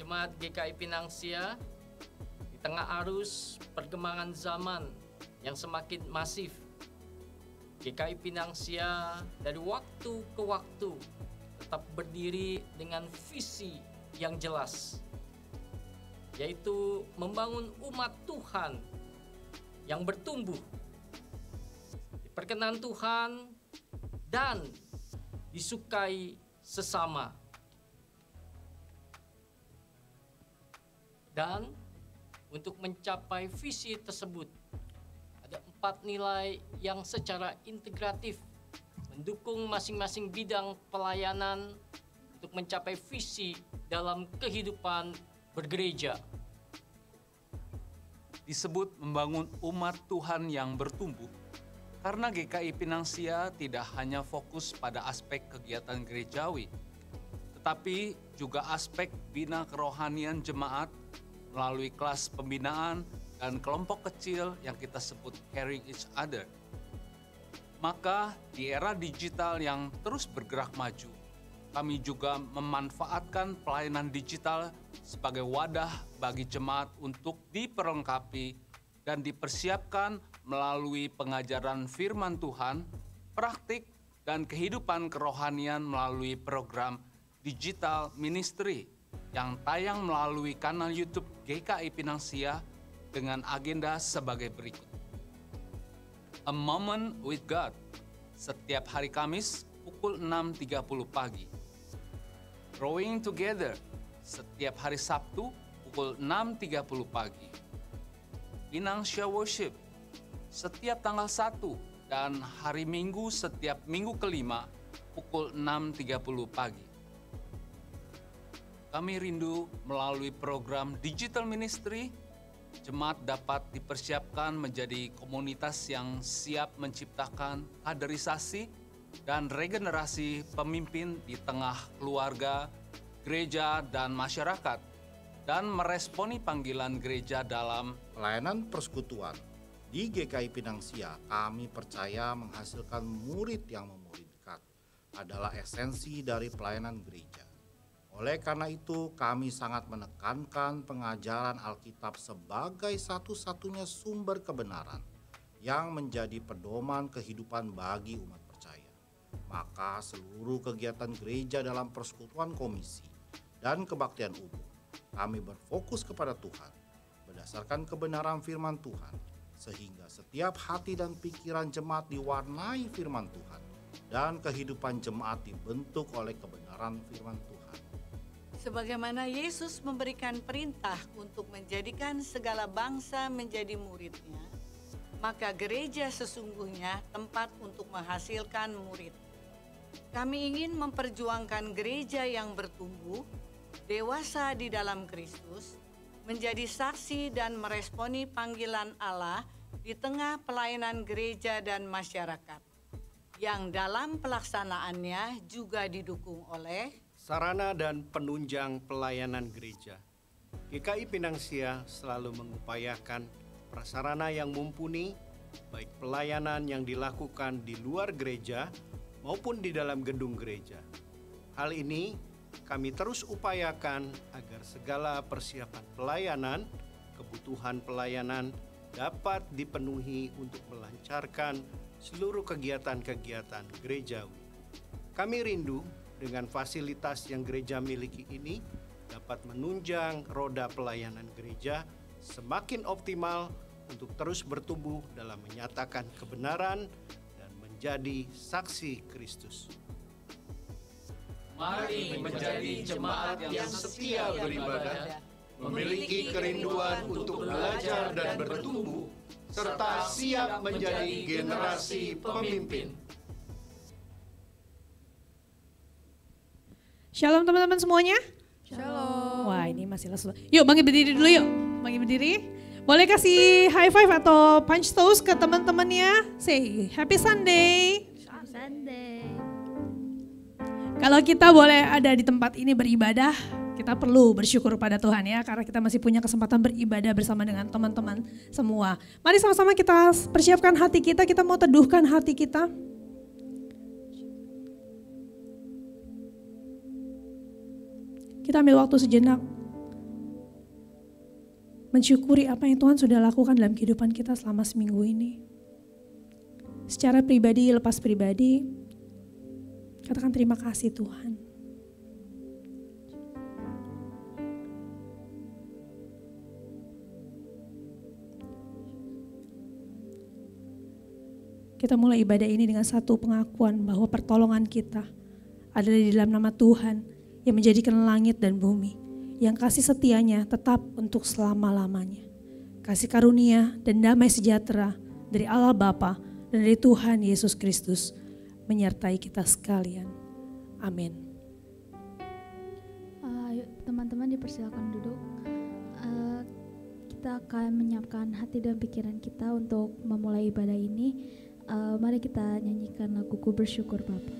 Jemaat GKI Pinangsia, di tengah arus perkembangan zaman yang semakin masif, GKI Pinangsia dari waktu ke waktu tetap berdiri dengan visi yang jelas, yaitu membangun umat Tuhan yang bertumbuh, diperkenan Tuhan dan disukai sesama. Dan untuk mencapai visi tersebut, ada 4 nilai yang secara integratif mendukung masing-masing bidang pelayanan untuk mencapai visi dalam kehidupan bergereja. Disebut membangun umat Tuhan yang bertumbuh, karena GKI Pinangsia tidak hanya fokus pada aspek kegiatan gerejawi, tetapi juga aspek bina kerohanian jemaat melalui kelas pembinaan dan kelompok kecil yang kita sebut caring each other. Maka di era digital yang terus bergerak maju, kami juga memanfaatkan pelayanan digital sebagai wadah bagi jemaat untuk diperlengkapi dan dipersiapkan melalui pengajaran firman Tuhan, praktik, dan kehidupan kerohanian melalui program digital ministry yang tayang melalui kanal YouTube GKI Pinangsia dengan agenda sebagai berikut. A Moment with God, setiap hari Kamis pukul 6.30 pagi. Growing Together, setiap hari Sabtu pukul 6.30 pagi. Pinangsia Worship, setiap tanggal 1 dan hari Minggu setiap minggu kelima pukul 6.30 pagi. Kami rindu melalui program Digital Ministry, jemaat dapat dipersiapkan menjadi komunitas yang siap menciptakan kaderisasi dan regenerasi pemimpin di tengah keluarga, gereja, dan masyarakat, dan meresponi panggilan gereja dalam pelayanan persekutuan. Di GKI Pinangsia, kami percaya menghasilkan murid yang memuridkan adalah esensi dari pelayanan gereja. Oleh karena itu, kami sangat menekankan pengajaran Alkitab sebagai satu-satunya sumber kebenaran yang menjadi pedoman kehidupan bagi umat percaya. Maka seluruh kegiatan gereja dalam persekutuan komisi dan kebaktian umum, kami berfokus kepada Tuhan berdasarkan kebenaran firman Tuhan, sehingga setiap hati dan pikiran jemaat diwarnai firman Tuhan dan kehidupan jemaat dibentuk oleh kebenaran firman Tuhan. Sebagaimana Yesus memberikan perintah untuk menjadikan segala bangsa menjadi murid-Nya, maka gereja sesungguhnya tempat untuk menghasilkan murid. Kami ingin memperjuangkan gereja yang bertumbuh, dewasa di dalam Kristus, menjadi saksi dan meresponi panggilan Allah di tengah pelayanan gereja dan masyarakat, yang dalam pelaksanaannya juga didukung oleh sarana dan penunjang pelayanan gereja. GKI Pinangsia selalu mengupayakan prasarana yang mumpuni, baik pelayanan yang dilakukan di luar gereja maupun di dalam gedung gereja. Hal ini kami terus upayakan agar segala persiapan pelayanan, kebutuhan pelayanan dapat dipenuhi untuk melancarkan seluruh kegiatan-kegiatan gerejawi. Kami rindu dengan fasilitas yang gereja miliki ini dapat menunjang roda pelayanan gereja semakin optimal untuk terus bertumbuh dalam menyatakan kebenaran dan menjadi saksi Kristus. Mari menjadi jemaat yang setia beribadah, memiliki kerinduan untuk belajar dan bertumbuh, serta siap menjadi generasi pemimpin. Shalom teman-teman semuanya. Shalom. Wah ini masih lesu. Yuk bangkit berdiri dulu yuk. Bangkit berdiri. Boleh kasih high five atau punch toast ke teman-temannya. Say happy Sunday. Happy Sunday. Kalau kita boleh ada di tempat ini beribadah, kita perlu bersyukur pada Tuhan ya. Karena kita masih punya kesempatan beribadah bersama dengan teman-teman semua. Mari sama-sama kita persiapkan hati kita mau teduhkan hati kita. Kita ambil waktu sejenak mensyukuri apa yang Tuhan sudah lakukan dalam kehidupan kita selama seminggu ini. Secara pribadi, lepas pribadi, katakan terima kasih Tuhan. Kita mulai ibadah ini dengan satu pengakuan bahwa pertolongan kita adalah di dalam nama Tuhan yang menjadikan langit dan bumi, yang kasih setianya tetap untuk selama-lamanya. Kasih karunia dan damai sejahtera dari Allah Bapa dan dari Tuhan Yesus Kristus menyertai kita sekalian. Amin. Teman-teman dipersilakan duduk. Kita akan menyiapkan hati dan pikiran kita untuk memulai ibadah ini. Mari kita nyanyikan lagu Ku Bersyukur Bapa.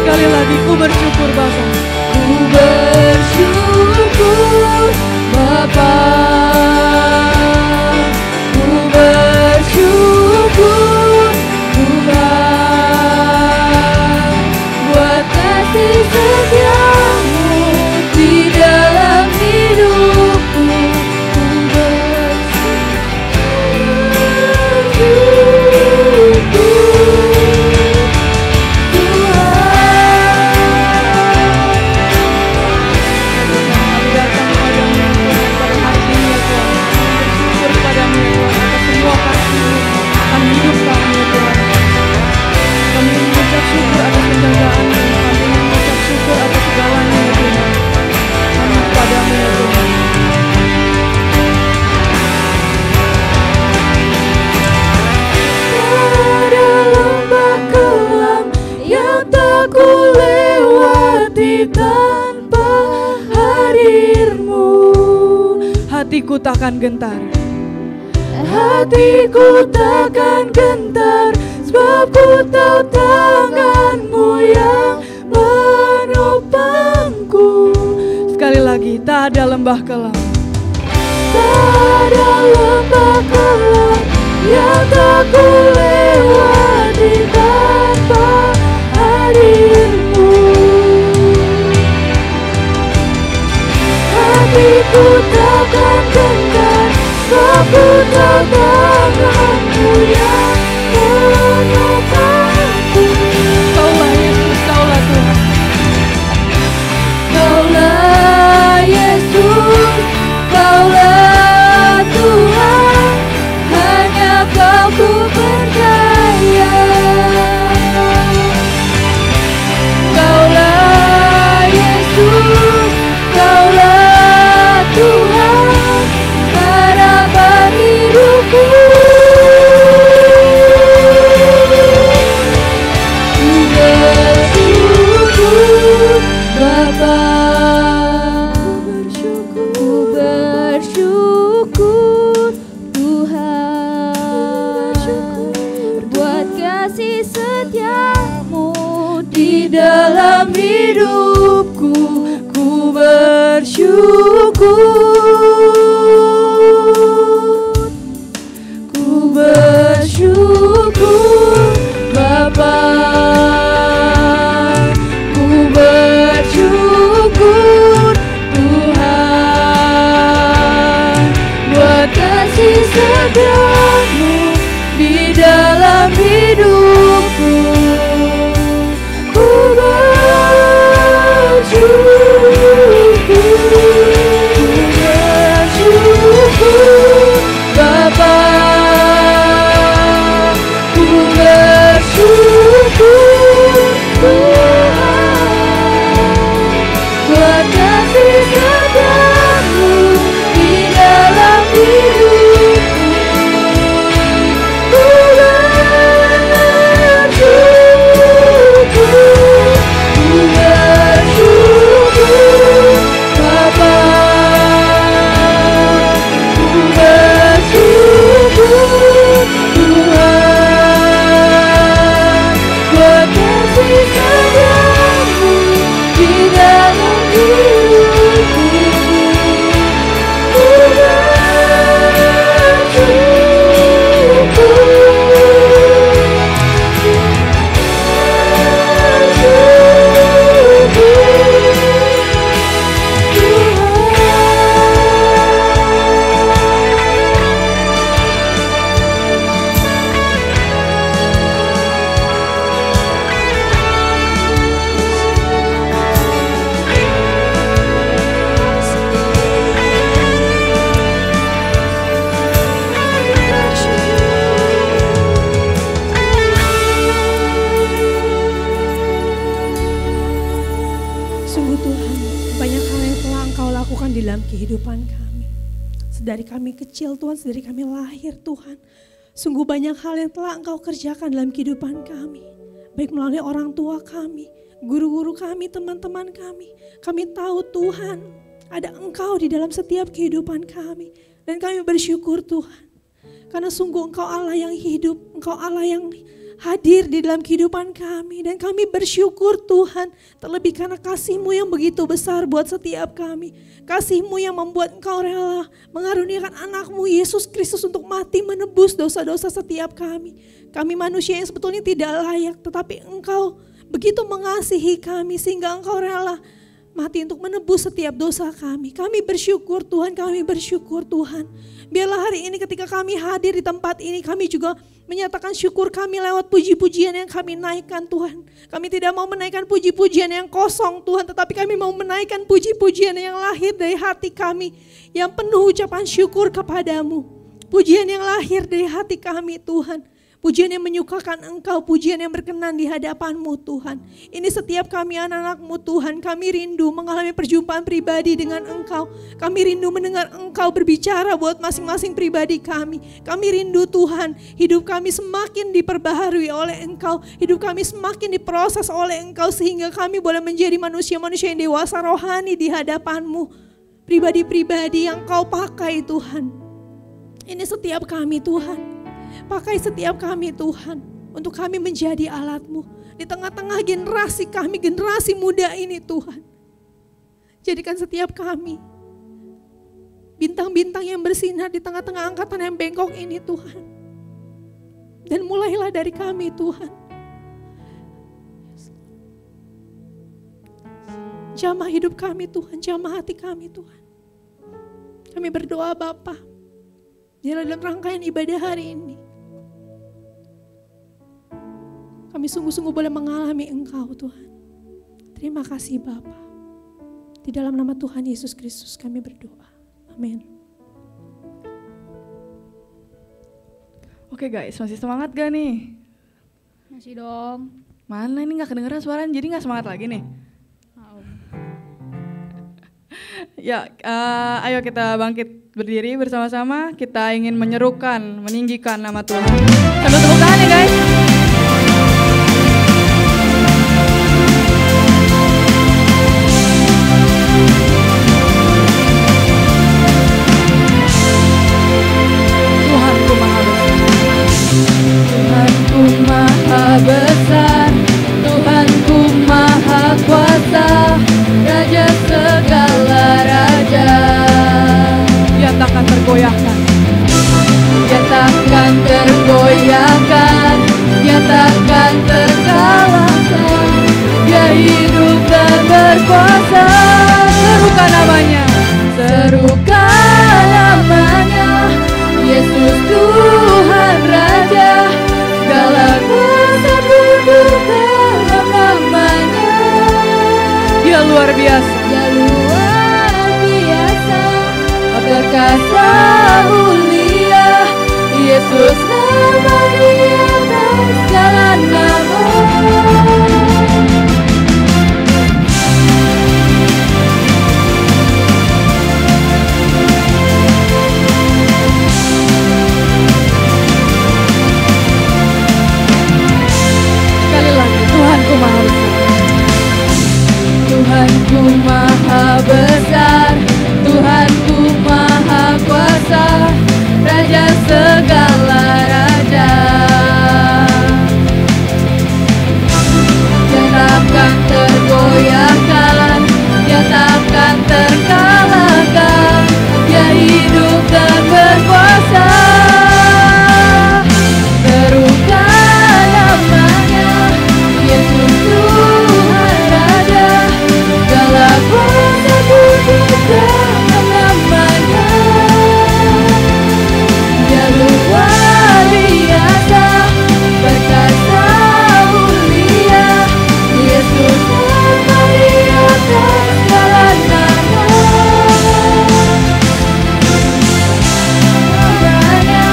Sekali lagi, ku bersyukur Bapa. Ku bersyukur Bapa. Ku bersyukur hatiku takkan gentar. Hatiku takkan gentar, sebab ku tahu tangan-Mu yang menopangku. Sekali lagi, tak ada lembah kelam. Tak ada lembah kelam yang tak ku lewati tanpa hadir-Mu. Hatiku takkan gentar, sebab ku tahu tangan-Mu yang menopangku. Kaulah Yesus, Kaulah Tuhan. Kaulah Yesus, Kaulah Tuhan, hanya Kau ku percaya. Kaulah Yesus, Kaulah Tuhan, harapan hidupku. Ku bersyukur Bapa, ku bersyukur Tuhan, buat kasih setia-Mu di dalam hidupku. Ku bersyukur, ku bersyukur Bapa, ku bersyukur Tuhan, buat kasih setia-Mu di dalam hidupku. Ku bersyukur Bapa, ku bersyukur Tuhan, buat kasih setia-Mu di dalam hidupku. Ku bersyukur Bapa, ku bersyukur Tuhan, buat kasih setia-Mu di dalam hidupku. Ku Sungguh Tuhan, banyak hal yang telah Engkau lakukan di dalam kehidupan kami. Sedari kami kecil Tuhan, sedari kami lahir Tuhan. Sungguh banyak hal yang telah Engkau kerjakan dalam kehidupan kami. Baik melalui orang tua kami, guru-guru kami, teman-teman kami. Kami tahu Tuhan, ada Engkau di dalam setiap kehidupan kami. Dan kami bersyukur Tuhan. Karena sungguh Engkau Allah yang hidup, Engkau Allah yang hadir di dalam kehidupan kami. Dan kami bersyukur Tuhan, terlebih karena kasih-Mu yang begitu besar buat setiap kami. Kasih-Mu yang membuat Engkau rela mengaruniakan anak-Mu Yesus Kristus untuk mati menebus dosa-dosa setiap kami. Kami manusia yang sebetulnya tidak layak, tetapi Engkau begitu mengasihi kami sehingga Engkau rela mati untuk menebus setiap dosa kami. Kami bersyukur Tuhan, kami bersyukur Tuhan. Biarlah hari ini ketika kami hadir di tempat ini, kami juga menyatakan syukur kami lewat puji-pujian yang kami naikkan Tuhan. Kami tidak mau menaikkan puji-pujian yang kosong Tuhan, tetapi kami mau menaikkan puji-pujian yang lahir dari hati kami, yang penuh ucapan syukur kepadamu. Pujian yang lahir dari hati kami Tuhan. Pujian yang menyukakan Engkau, pujian yang berkenan di hadapan-Mu Tuhan. Ini setiap kami anak-anak-Mu Tuhan, kami rindu mengalami perjumpaan pribadi dengan Engkau. Kami rindu mendengar Engkau berbicara buat masing-masing pribadi kami. Kami rindu Tuhan, hidup kami semakin diperbaharui oleh Engkau. Hidup kami semakin diproses oleh Engkau sehingga kami boleh menjadi manusia-manusia yang dewasa rohani di hadapan-Mu. pribadi-pribadi yang Kau pakai Tuhan. Ini setiap kami Tuhan. Pakai setiap kami Tuhan. Untuk kami menjadi alat-Mu. Di tengah-tengah generasi kami, generasi muda ini Tuhan. Jadikan setiap kami bintang-bintang yang bersinar di tengah-tengah angkatan yang bengkok ini Tuhan. Dan mulailah dari kami Tuhan. Jamah hidup kami Tuhan, jamah hati kami Tuhan. Kami berdoa Bapa, dalam rangkaian ibadah hari ini, kami sungguh-sungguh boleh mengalami Engkau Tuhan. Terima kasih Bapa. Di dalam nama Tuhan Yesus Kristus kami berdoa. Amin. Oke guys, masih semangat gak nih? Masih dong. Mana ini gak kedengeran suaranya, jadi gak semangat lagi nih? Ya, ayo kita bangkit berdiri bersama-sama. Kita ingin menyerukan, meninggikan nama Tuhan. Sambil tepuk tangan ya guys. Tuhanku maha besar, Tuhanku maha kuasa, Raja segala raja. Dia takkan tergoyahkan. Dia takkan tergoyahkan, Dia takkan terkalahkan. Dia hidup dan berkuasa. Serukan namanya. Serukan namanya, Yesus Tuhan Raja. Segala kuasa tunduk dalam namanya. Dia luar biasa. Dia luar biasa, perkasa mulia. Yesus nama di atas segala nama. Sekali lagi, Tuhanku maha besar. Tuhanku maha besar, Tuhanku maha kuasa, Raja segala raja. Dia takkan tergoyahkan, Dia takkan terkalahkan. Dia hidup dan berkuasa. Serukan namanya, Yesus Tuhan Raja. Segala kuasa tunduk dalam namanya. Dia luar biasa, perkasa mulia. Yesus nama di atas segala nama. Namanya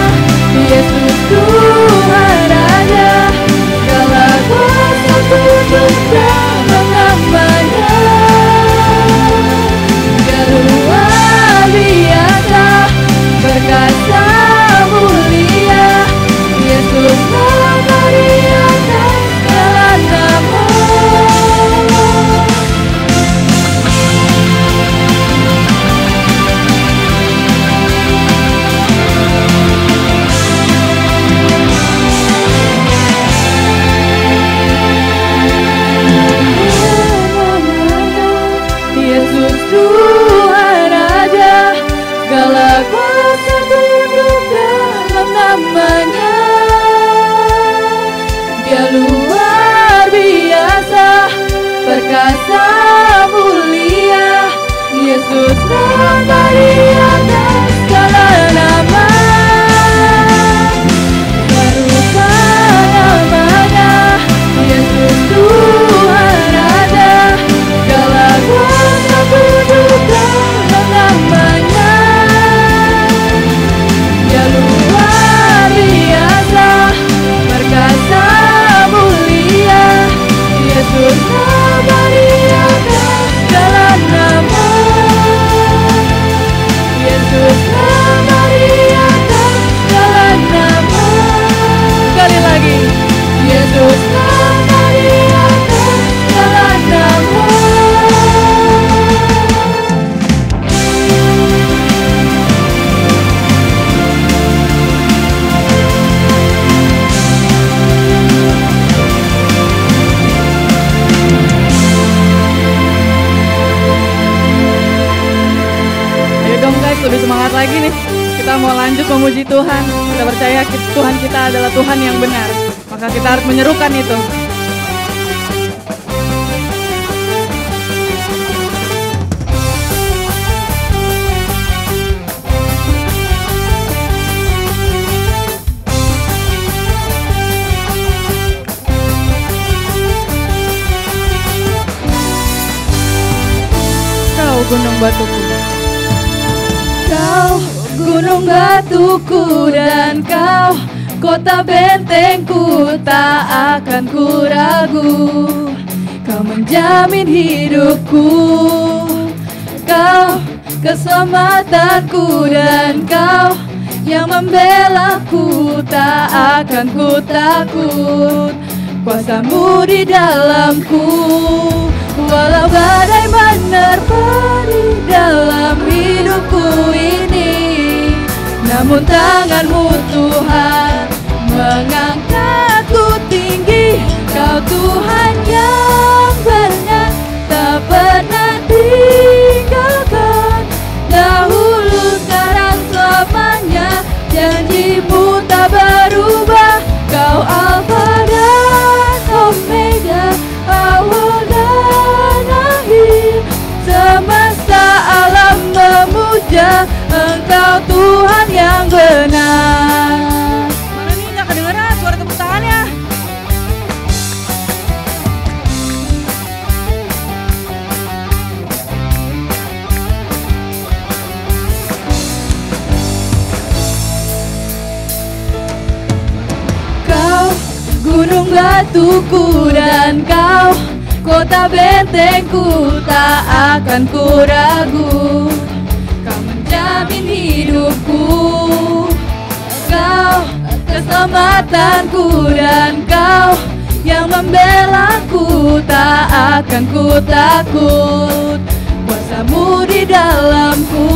Yesus Tuhan Raja. Segala kuasa tunduk dalam namanya. Dia luar biasa, perkasa mulia. Yesus nama di atas segala nama. Yesus Tuhan Raja, segala kuasa lagi nih. Kita mau lanjut memuji Tuhan. Kita percaya Tuhan kita adalah Tuhan yang benar. Maka kita harus menyerukan itu. Kau gunung batuku. Kau gunung batuku dan kau kota bentengku, tak akan ku ragu. Kau menjamin hidupku, kau keselamatanku, dan kau yang membelaku, tak akan ku takut. Kuasamu di dalamku, walau badai menerpa di dalam hidupku ini, namun tanganmu Tuhan mengangkatku tinggi. Kau Tuhan yang benar, tak pernah tinggalkan. Dahulu, sekarang, selamanya, janjimu tak berubah. Kau Alfa dan Omega, awal dan akhir. Semesta alam memuja Engkau Tuhan yang benar. Mana nih nggak kedengeran suara tepuk tangannya? Kau gunung batuku dan kau kota bentengku, tak akan ku ragu. Kau menjamin hidupku, kau keselamatanku, dan kau yang membelaku, tak akan ku takut. Kuasamu di dalamku,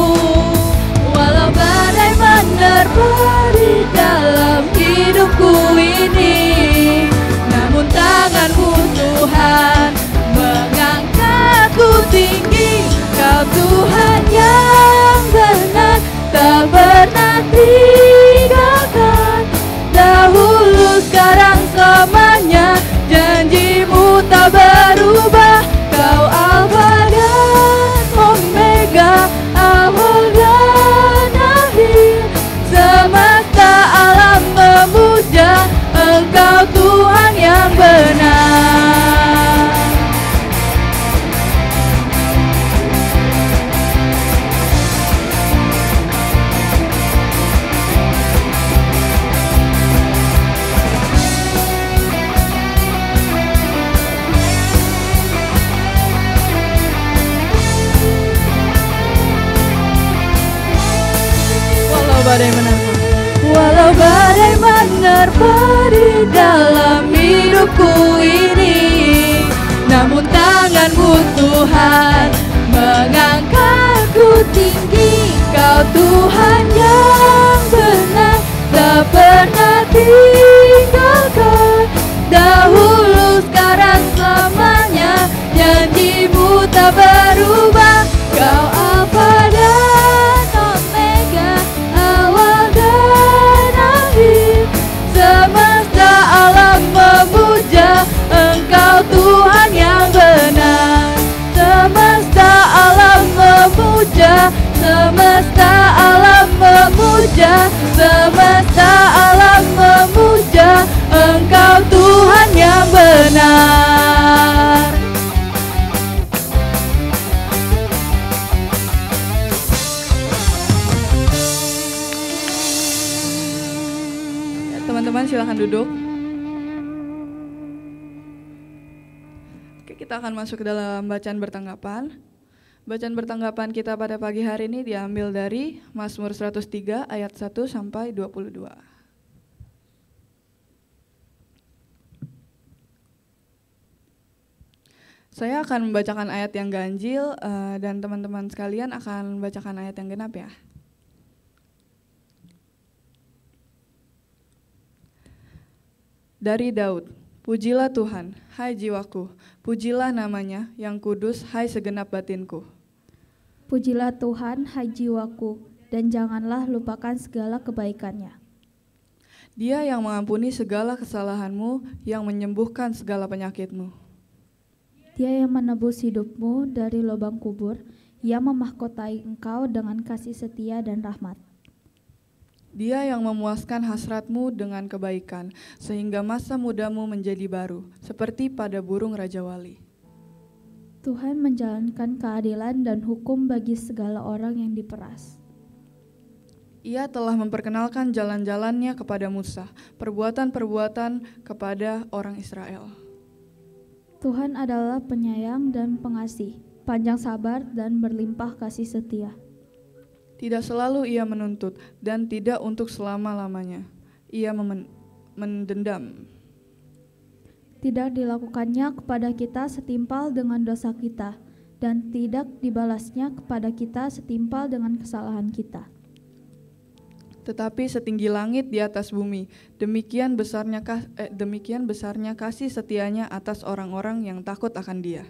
walau badai menerpa di dalam hidupku ini, namun tanganmu Tuhan mengangkatku tinggi. Kau Tuhan yang benar, tak pernah tinggalkan. Dahulu, sekarang, selamanya, janjimu tak berubah. Kau Alfa dan Omega, awal dan akhir. Semesta alam memuja Engkau Tuhan yang benar. Walau badai menerpa, Walau badai menerpa di dalam hidupku ini, namun tanganmu Tuhan mengangkatku tinggi. Kau Tuhan yang benar, tak pernah tinggalkan. Dahulu, sekarang, selamanya, janjimu tak berubah. Kau Alfa dan Omega, awal dan akhir. Semesta alam memuja Engkau Tuhan yang benar. Semesta alam memuja, semesta alam memuja, semesta alam memuja Engkau Tuhan yang benar. Ya, teman-teman silahkan duduk. Oke, kita akan masuk ke dalam bacaan bertanggapan. Bacaan bertanggapan kita pada pagi hari ini diambil dari Mazmur 103 ayat 1 sampai 22. Saya akan membacakan ayat yang ganjil dan teman-teman sekalian akan membacakan ayat yang genap ya. Dari Daud, pujilah Tuhan, hai jiwaku, pujilah namanya yang kudus, hai segenap batinku. Pujilah Tuhan, hai jiwaku, dan janganlah lupakan segala kebaikannya. Dia yang mengampuni segala kesalahanmu, yang menyembuhkan segala penyakitmu. Dia yang menebus hidupmu dari lubang kubur, yang memahkotai engkau dengan kasih setia dan rahmat. Dia yang memuaskan hasratmu dengan kebaikan, sehingga masa mudamu menjadi baru, seperti pada burung Raja Wali. Tuhan menjalankan keadilan dan hukum bagi segala orang yang diperas. Ia telah memperkenalkan jalan-jalannya kepada Musa, perbuatan-perbuatan kepada orang Israel. Tuhan adalah penyayang dan pengasih, panjang sabar dan berlimpah kasih setia. Tidak selalu ia menuntut, dan tidak untuk selama-lamanya. Ia mendendam. Tidak dilakukannya kepada kita setimpal dengan dosa kita, dan tidak dibalasnya kepada kita setimpal dengan kesalahan kita. Tetapi setinggi langit di atas bumi, demikian besarnya kasih setianya atas orang-orang yang takut akan Dia.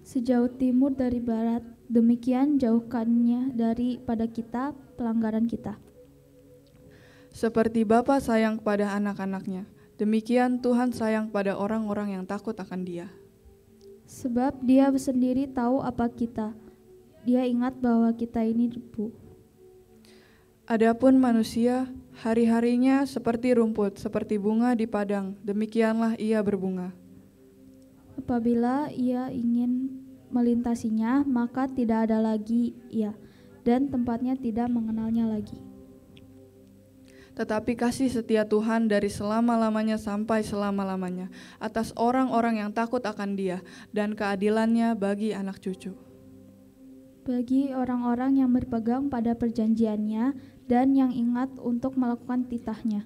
Sejauh timur dari barat, demikian jauhkannya daripada kita pelanggaran kita. Seperti Bapa sayang kepada anak-anaknya, demikian Tuhan sayang pada orang-orang yang takut akan Dia. Sebab Dia sendiri tahu apa kita. Dia ingat bahwa kita ini debu. Adapun manusia, hari-harinya seperti rumput, seperti bunga di padang, demikianlah ia berbunga. Apabila ia ingin melintasinya, maka tidak ada lagi ia, dan tempatnya tidak mengenalnya lagi. Tetapi kasih setia Tuhan dari selama-lamanya sampai selama-lamanya atas orang-orang yang takut akan Dia, dan keadilannya bagi anak cucu. Bagi orang-orang yang berpegang pada perjanjiannya dan yang ingat untuk melakukan titahnya.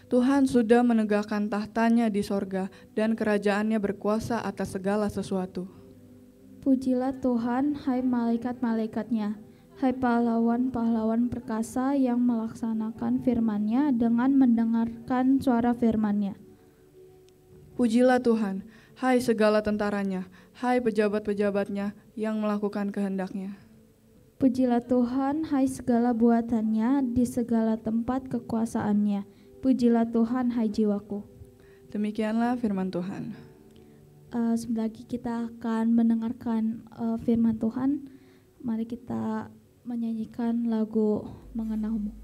Tuhan sudah menegakkan tahtanya di sorga, dan kerajaannya berkuasa atas segala sesuatu. Pujilah Tuhan, hai malaikat-malaikatnya, hai pahlawan-pahlawan perkasa yang melaksanakan firman-Nya dengan mendengarkan suara firman-Nya. Pujilah Tuhan, hai segala tentaranya, hai pejabat-pejabatnya yang melakukan kehendak-Nya. Pujilah Tuhan, hai segala buatannya di segala tempat kekuasaan-Nya. Pujilah Tuhan, hai jiwaku. Demikianlah firman Tuhan. Sebentar lagi kita akan mendengarkan firman Tuhan. Mari kita menyanyikan lagu Mengenalmu.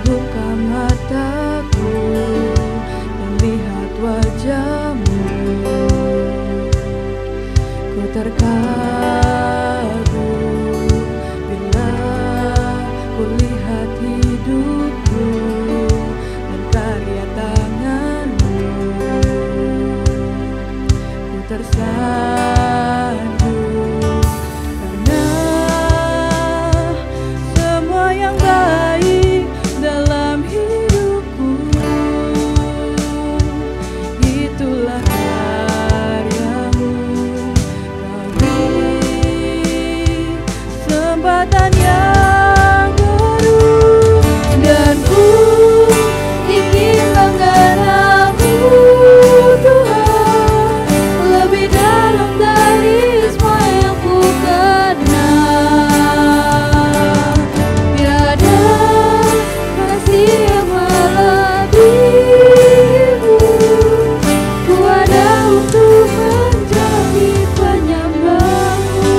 Buka mataku melihat wajah-Mu, ku terkagum bila ku lihat hidupku dan karya tangan-Mu, ku tersanjung karena semua yang baik dalam hidupku, itulah karya-Mu. Kau beri kesempatan yang baru, dan ku ingin mengenal-Mu, Tuhan, lebih dalam dari semua yang ku kenal. Tiada kasih yang melebihi-Mu, ku ada untuk menjadi penyembah-Mu.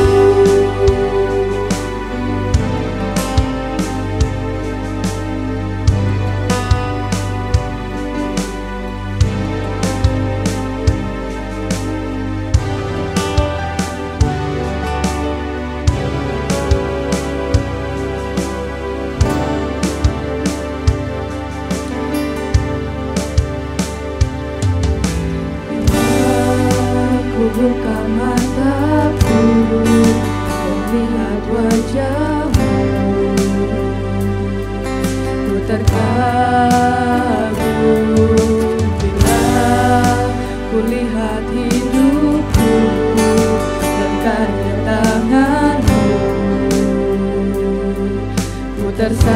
Aku buka mataku dan lihat wajah-Mu, terkagum bila kulihat hidupku dan karya tanganmu. Ku tersanjung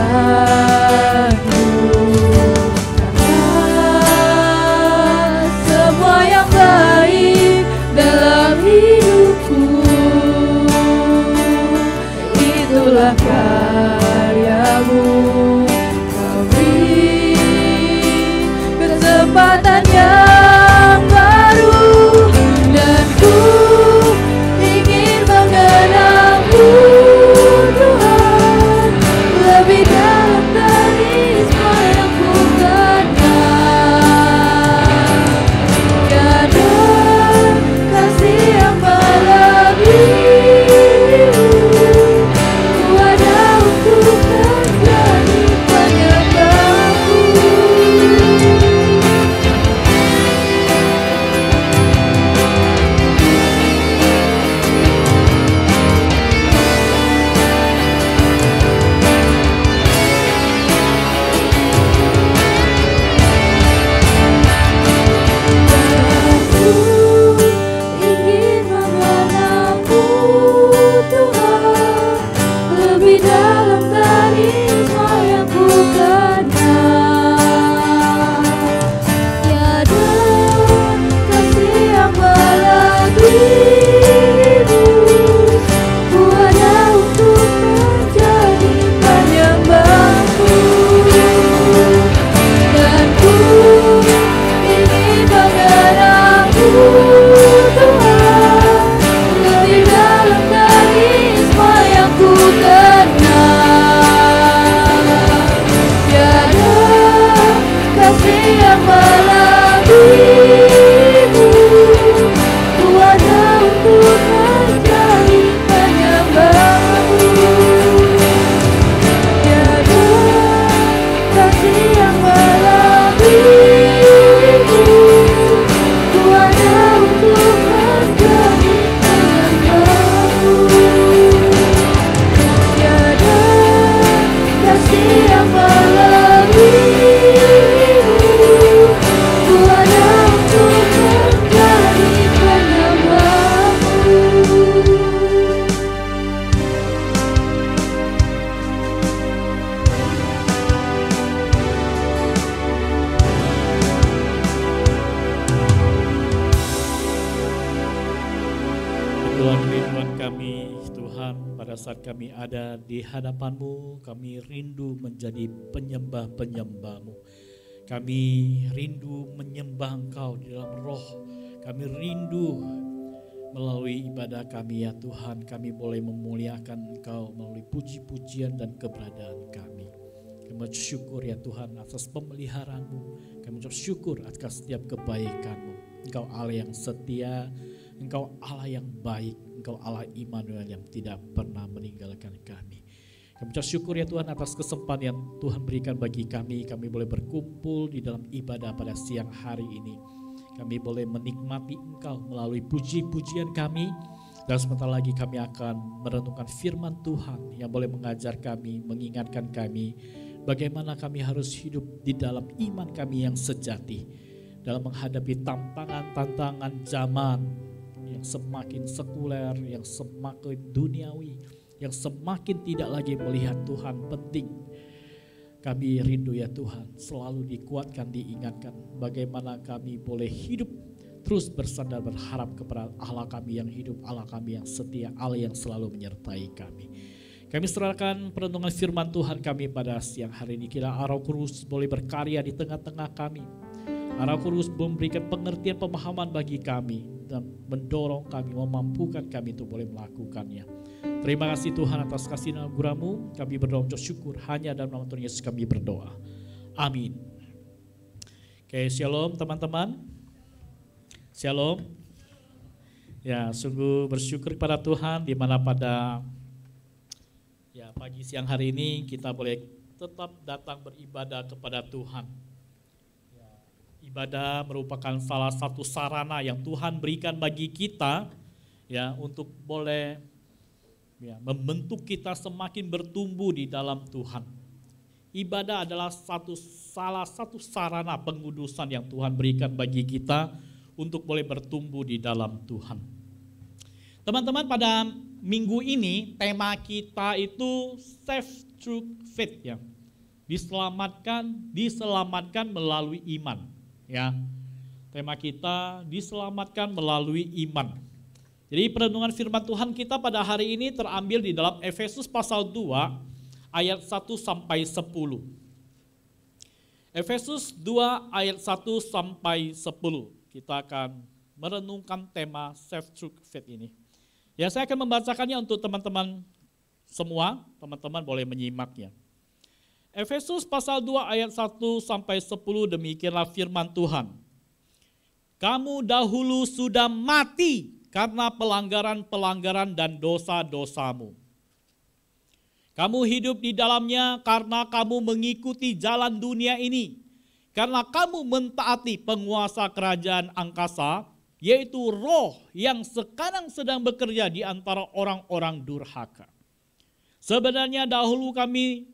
karena semua yang baik dalam hidupku. Itulah karyamu, Kau beri kesempatan yang baru, dan ku ingin mengenalmu Tuhan lebih dalam dari semua yang ku kenal. Tiada kasih yang melebihimu, ku ada untuk menjadi penyembahmu. Aku ingin mengenalmu Tuhan lebih dalam dari semua yang ku kenal. Tiada kasih yang melebihimu, ku ada untuk menjadi penyembahmu. Dan ku ingin mengenalmu Tuhan lebih dalam dari semua yang ku kenal. Tiada kasih yang melebihimu, ku ada untuk menjadi penyembahmu. Tiada kasih yang melebihimu, ku ada untuk menjadi penyembahmu. Tiada kasih yang melebihimu, ku ada untuk menjadi penyembahmu. Tuhan rinduan kami, Tuhan, pada saat kami ada di hadapan-Mu, kami rindu menjadi penyembah-penyembah-Mu. Kami rindu menyembah Engkau di dalam roh. Kami rindu melalui ibadah kami ya Tuhan, kami boleh memuliakan Engkau melalui puji-pujian dan keberadaan kami. Kami bersyukur ya Tuhan atas pemeliharaan-Mu. Kami bersyukur atas setiap kebaikan-Mu. Engkau Allah yang setia, Engkau Allah yang baik, Engkau Allah Immanuel yang tidak pernah meninggalkan kami. Kami bersyukur ya Tuhan atas kesempatan yang Tuhan berikan bagi kami. Kami boleh berkumpul di dalam ibadah pada siang hari ini. Kami boleh menikmati Engkau melalui puji-pujian kami. Dan sebentar lagi kami akan merenungkan firman Tuhan yang boleh mengajar kami, mengingatkan kami bagaimana kami harus hidup di dalam iman kami yang sejati. Dalam menghadapi tantangan-tantangan zaman yang semakin sekuler, yang semakin duniawi, yang semakin tidak lagi melihat Tuhan penting. Kami rindu ya Tuhan, selalu dikuatkan, diingatkan bagaimana kami boleh hidup terus bersandar berharap kepada Allah kami yang hidup, Allah kami yang setia, Allah yang selalu menyertai kami. Kami serahkan perenungan firman Tuhan kami pada siang hari ini. Kiranya Roh Kudus boleh berkarya di tengah-tengah kami. Roh Kudus memberikan pengertian pemahaman bagi kami dan mendorong kami, memampukan kami untuk boleh melakukannya. Terima kasih Tuhan atas kasih anugerah-Mu. Kami berdoa untuk syukur hanya dalam nama Tuhan Yesus kami berdoa. Amin. Oke, shalom teman-teman. Shalom. Ya, sungguh bersyukur kepada Tuhan di mana pada pagi siang hari ini kita boleh tetap datang beribadah kepada Tuhan. Ibadah merupakan salah satu sarana yang Tuhan berikan bagi kita untuk boleh membentuk kita semakin bertumbuh di dalam Tuhan. Ibadah adalah salah satu sarana pengudusan yang Tuhan berikan bagi kita untuk boleh bertumbuh di dalam Tuhan. Teman-teman, pada minggu ini tema kita itu Saved Through Faith ya. Diselamatkan melalui iman ya. Tema kita diselamatkan melalui iman. Jadi perenungan firman Tuhan kita pada hari ini terambil di dalam Efesus pasal 2 ayat 1 sampai 10. Efesus 2 ayat 1 sampai 10. Kita akan merenungkan tema Saved Through Faith ini. Ya, saya akan membacakannya untuk teman-teman semua, teman-teman boleh menyimaknya. Efesus pasal 2 ayat 1 sampai 10, demikianlah firman Tuhan. Kamu dahulu sudah mati karena pelanggaran-pelanggaran dan dosa-dosamu. Kamu hidup di dalamnya karena kamu mengikuti jalan dunia ini. Karena kamu mentaati penguasa kerajaan angkasa, yaitu roh yang sekarang sedang bekerja di antara orang-orang durhaka. Sebenarnya dahulu kami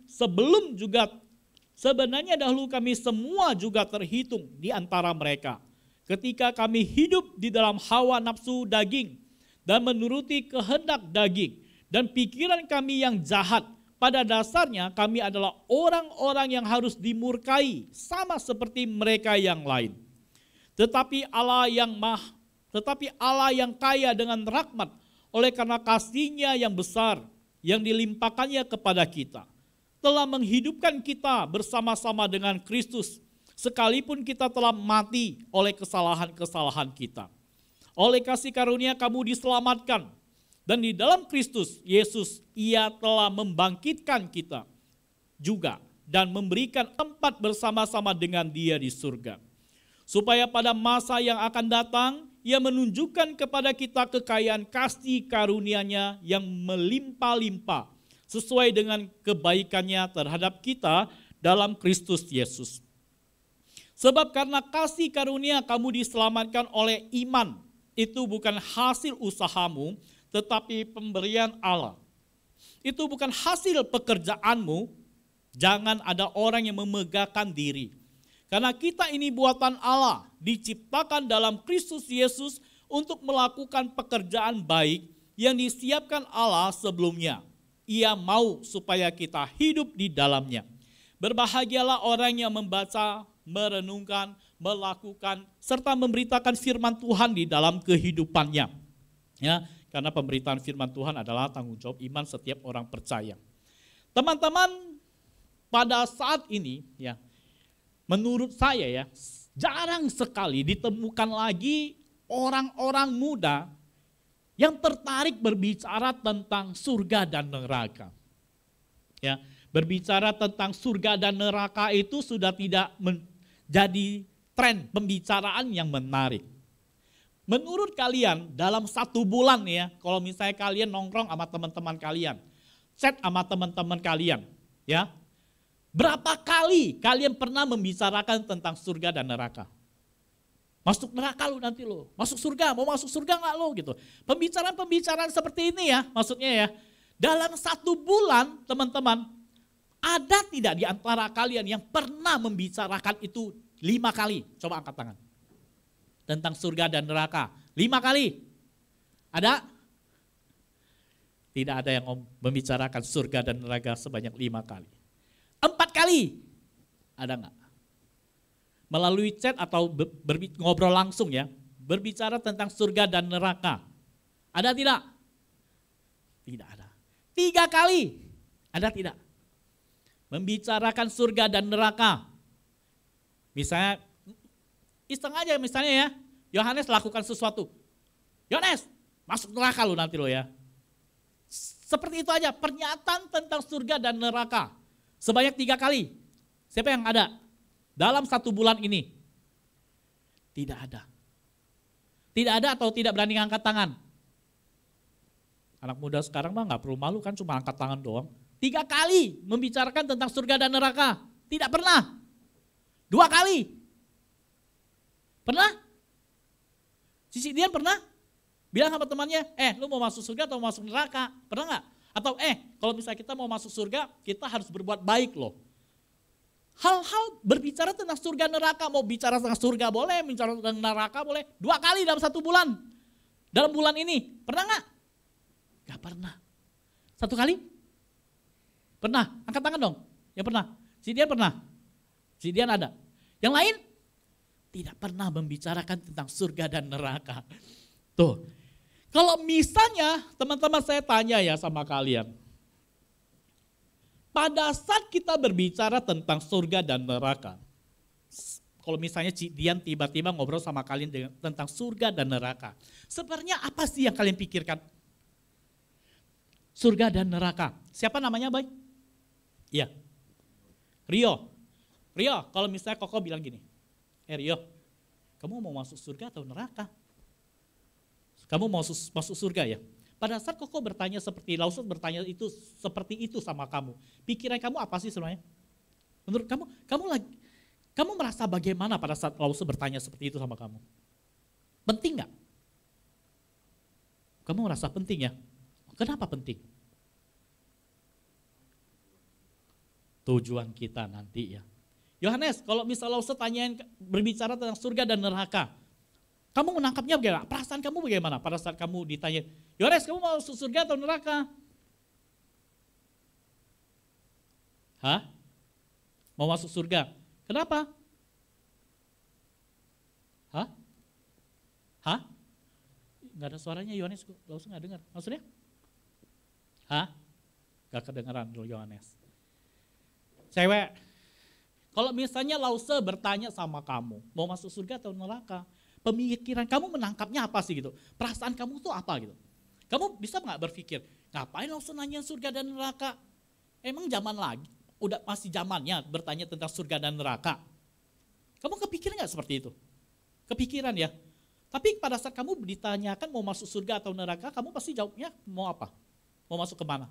semua juga terhitung di antara mereka. Ketika kami hidup di dalam hawa nafsu daging dan menuruti kehendak daging dan pikiran kami yang jahat, pada dasarnya kami adalah orang-orang yang harus dimurkai sama seperti mereka yang lain. Tetapi Allah yang kaya dengan rahmat oleh karena kasih-Nya yang besar yang dilimpahkannya kepada kita, telah menghidupkan kita bersama-sama dengan Kristus, sekalipun kita telah mati oleh kesalahan-kesalahan kita. Oleh kasih karunia kamu diselamatkan, dan di dalam Kristus Yesus Ia telah membangkitkan kita juga dan memberikan tempat bersama-sama dengan Dia di surga. Supaya pada masa yang akan datang Ia menunjukkan kepada kita kekayaan kasih karunia-Nya yang melimpah-limpah sesuai dengan kebaikan-Nya terhadap kita dalam Kristus Yesus. Sebab karena kasih karunia kamu diselamatkan oleh iman, itu bukan hasil usahamu, tetapi pemberian Allah. Itu bukan hasil pekerjaanmu, jangan ada orang yang memegahkan diri. Karena kita ini buatan Allah, diciptakan dalam Kristus Yesus untuk melakukan pekerjaan baik yang disiapkan Allah sebelumnya. Ia mau supaya kita hidup di dalamnya. Berbahagialah orang yang membaca, merenungkan, melakukan, serta memberitakan firman Tuhan di dalam kehidupannya. Ya, karena pemberitaan firman Tuhan adalah tanggung jawab iman setiap orang percaya. Teman-teman, pada saat ini ya, menurut saya ya, jarang sekali ditemukan lagi orang-orang muda yang tertarik berbicara tentang surga dan neraka. Ya, berbicara tentang surga dan neraka itu sudah tidak menjadi tren pembicaraan yang menarik. Menurut kalian dalam 1 bulan ya, kalau misalnya kalian nongkrong sama teman-teman kalian, chat sama teman-teman kalian, ya, berapa kali kalian pernah membicarakan tentang surga dan neraka? Masuk neraka lu nanti lu, masuk surga, mau masuk surga nggak lu gitu. Pembicaraan-pembicaraan seperti ini ya, maksudnya ya, dalam 1 bulan teman-teman, ada tidak di antara kalian yang pernah membicarakan itu 5 kali? Coba angkat tangan. Tentang surga dan neraka. 5 kali. Ada? Tidak ada yang membicarakan surga dan neraka sebanyak 5 kali. 4 kali. Ada enggak? Melalui chat atau ngobrol langsung ya. Berbicara tentang surga dan neraka. Ada tidak? Tidak ada. 3 kali. Ada tidak? Membicarakan surga dan neraka. Misalnya, iseng aja misalnya ya, Yohanes lakukan sesuatu. Yohanes, masuk neraka lu nanti lo ya. Seperti itu aja, pernyataan tentang surga dan neraka. Sebanyak 3 kali. Siapa yang ada? Dalam 1 bulan ini. Tidak ada. Tidak ada atau tidak berani angkat tangan? Anak muda sekarang mah gak perlu malu kan, cuma angkat tangan doang. 3 kali membicarakan tentang surga dan neraka. Tidak pernah. 2 kali. Pernah? Cici Dian pernah? Bilang sama temannya, lu mau masuk surga atau mau masuk neraka? Pernah nggak? Atau kalau misalnya kita mau masuk surga, kita harus berbuat baik loh. hal-hal berbicara tentang surga neraka, mau bicara tentang surga boleh, bicara tentang neraka boleh, 2 kali dalam 1 bulan. Dalam bulan ini, pernah nggak? Nggak pernah. 1 kali? Pernah, angkat tangan dong. Yang pernah, si Dian pernah. Si Dian ada. Yang lain? Tidak pernah membicarakan tentang surga dan neraka. Tuh, kalau misalnya teman-teman saya tanya ya sama kalian. Pada saat kita berbicara tentang surga dan neraka. Kalau misalnya Dian tiba-tiba ngobrol sama kalian tentang surga dan neraka. Sebenarnya apa sih yang kalian pikirkan? Surga dan neraka. Siapa namanya, Bay? Iya. Rio. Rio, kalau misalnya Koko bilang gini. Rio, kamu mau masuk surga atau neraka? Kamu mau masuk surga ya? Pada saat Koko bertanya seperti Lausut bertanya itu seperti itu sama kamu, pikiran kamu apa sih sebenarnya? Menurut kamu merasa bagaimana pada saat Lausut bertanya seperti itu sama kamu? Penting nggak? Kamu merasa penting ya? Kenapa penting? Tujuan kita nanti ya. Yohanes, kalau misalnya Lausut tanyain berbicara tentang surga dan neraka, kamu menangkapnya bagaimana? Perasaan kamu bagaimana pada saat kamu ditanya, Yohanes kamu mau masuk surga atau neraka? Hah? Mau masuk surga? Kenapa? Hah? Hah? Gak ada suaranya Yohanes, Lausut gak dengar. Maksudnya? Hah? Gak kedengaran dulu Yohanes. Cewek, kalau misalnya Lause bertanya sama kamu, mau masuk surga atau neraka? Pemikiran kamu menangkapnya apa sih gitu? Perasaan kamu tuh apa gitu? Kamu bisa nggak berpikir, ngapain langsung nanya surga dan neraka? Emang zaman lagi, udah masih zamannya bertanya tentang surga dan neraka? Kamu kepikiran nggak seperti itu? Kepikiran ya? Tapi pada saat kamu ditanyakan mau masuk surga atau neraka, kamu pasti jawabnya mau apa? Mau masuk kemana?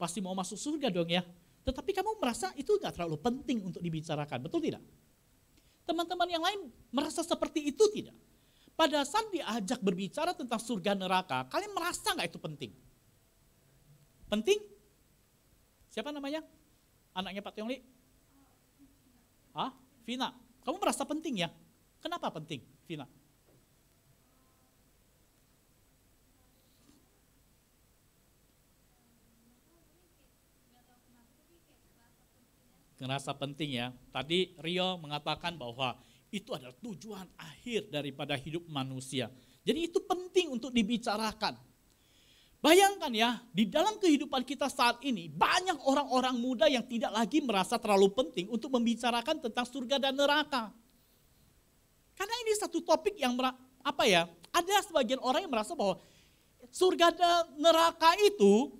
Pasti mau masuk surga dong ya. Tetapi kamu merasa itu nggak terlalu penting untuk dibicarakan, betul tidak? Teman-teman yang lain merasa seperti itu tidak? Pada saat diajak berbicara tentang surga neraka, kalian merasa nggak itu penting? Penting? Siapa namanya? Anaknya Pak Tiongli? Hah? Vina. Kamu merasa penting ya? Kenapa penting, Vina? Ngerasa penting ya. Tadi Rio mengatakan bahwa itu adalah tujuan akhir daripada hidup manusia. Jadi itu penting untuk dibicarakan. Bayangkan ya, di dalam kehidupan kita saat ini banyak orang-orang muda yang tidak lagi merasa terlalu penting untuk membicarakan tentang surga dan neraka. Karena ini satu topik yang ada sebagian orang yang merasa bahwa surga dan neraka itu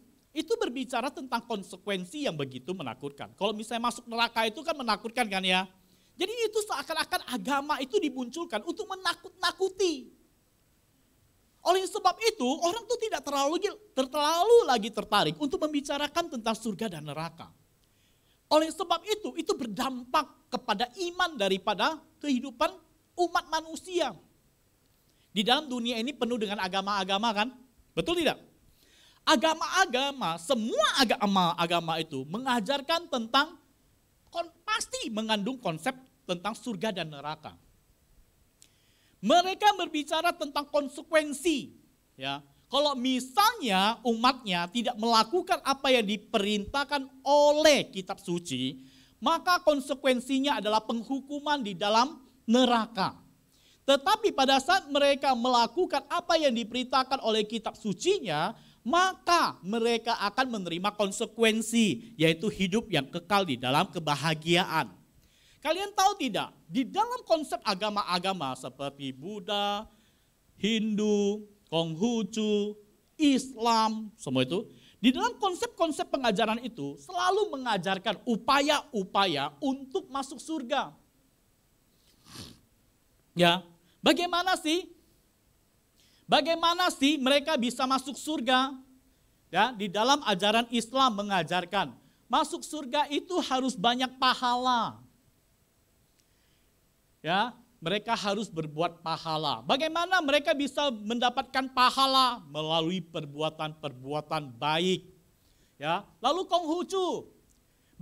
berbicara tentang konsekuensi yang begitu menakutkan. Kalau misalnya masuk neraka itu kan menakutkan kan ya. Jadi itu seakan-akan agama itu dimunculkan untuk menakut-nakuti. Oleh sebab itu orang tuh tidak terlalu lagi tertarik untuk membicarakan tentang surga dan neraka. Oleh sebab itu berdampak kepada iman daripada kehidupan umat manusia. Di dalam dunia ini penuh dengan agama-agama kan? Betul tidak? Agama-agama, semua agama itu mengajarkan tentang, pasti mengandung konsep tentang surga dan neraka. Mereka berbicara tentang konsekuensi. Ya, kalau misalnya umatnya tidak melakukan apa yang diperintahkan oleh kitab suci, maka konsekuensinya adalah penghukuman di dalam neraka. Tetapi pada saat mereka melakukan apa yang diperintahkan oleh kitab sucinya, maka mereka akan menerima konsekuensi, yaitu hidup yang kekal di dalam kebahagiaan. Kalian tahu tidak, di dalam konsep agama-agama seperti Buddha, Hindu, Konghucu, Islam, semua itu, di dalam konsep-konsep pengajaran itu selalu mengajarkan upaya-upaya untuk masuk surga. Ya, bagaimana sih mereka bisa masuk surga? Ya, di dalam ajaran Islam mengajarkan, masuk surga itu harus banyak pahala. Ya, mereka harus berbuat pahala. Bagaimana mereka bisa mendapatkan pahala? Melalui perbuatan-perbuatan baik. Ya, lalu Konghucu,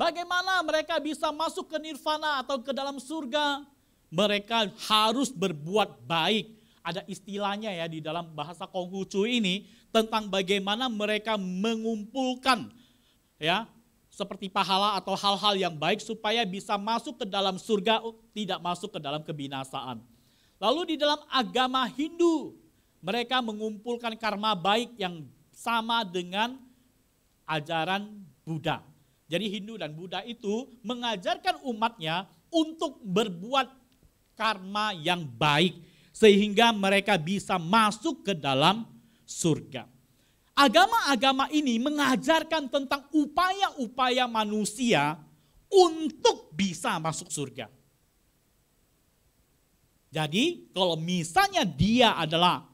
Bagaimana mereka bisa masuk ke nirvana atau ke dalam surga? Mereka harus berbuat baik. Ada istilahnya ya di dalam bahasa Konghucu ini tentang bagaimana mereka mengumpulkan ya seperti pahala atau hal-hal yang baik supaya bisa masuk ke dalam surga, tidak masuk ke dalam kebinasaan. Lalu di dalam agama Hindu, mereka mengumpulkan karma baik yang sama dengan ajaran Buddha. Jadi Hindu dan Buddha itu mengajarkan umatnya untuk berbuat karma yang baik sehingga mereka bisa masuk ke dalam surga. Agama-agama ini mengajarkan tentang upaya-upaya manusia untuk bisa masuk surga. Jadi kalau misalnya dia adalah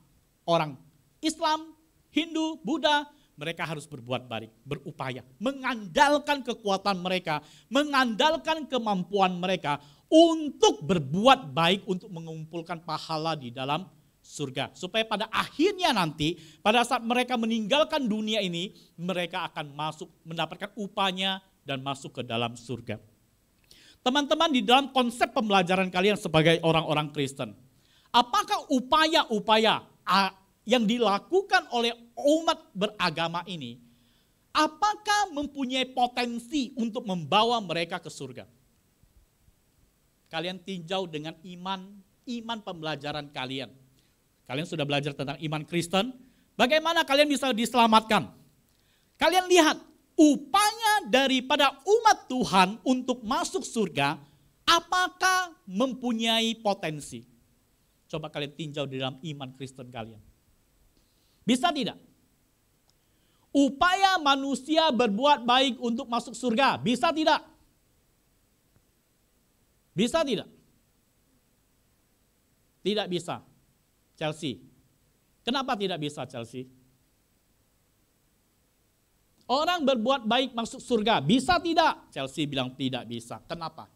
orang Islam, Hindu, Buddha, mereka harus berbuat baik, berupaya, mengandalkan kekuatan mereka, mengandalkan kemampuan mereka untuk berbuat baik untuk mengumpulkan pahala di dalam surga. Supaya pada akhirnya nanti, pada saat mereka meninggalkan dunia ini, mereka akan masuk, mendapatkan upahnya dan masuk ke dalam surga. Teman-teman, di dalam konsep pembelajaran kalian sebagai orang-orang Kristen, apakah upaya-upaya yang dilakukan oleh umat beragama ini, apakah mempunyai potensi untuk membawa mereka ke surga? Kalian tinjau dengan iman pembelajaran kalian. Kalian sudah belajar tentang iman Kristen, bagaimana kalian bisa diselamatkan? Kalian lihat, upaya daripada umat Tuhan untuk masuk surga, apakah mempunyai potensi? Coba kalian tinjau di dalam iman Kristen kalian. Bisa tidak? Upaya manusia berbuat baik untuk masuk surga, bisa tidak? Bisa tidak? Tidak bisa. Chelsea. Kenapa tidak bisa, Chelsea? Orang berbuat baik masuk surga, bisa tidak? Chelsea bilang tidak bisa. Kenapa?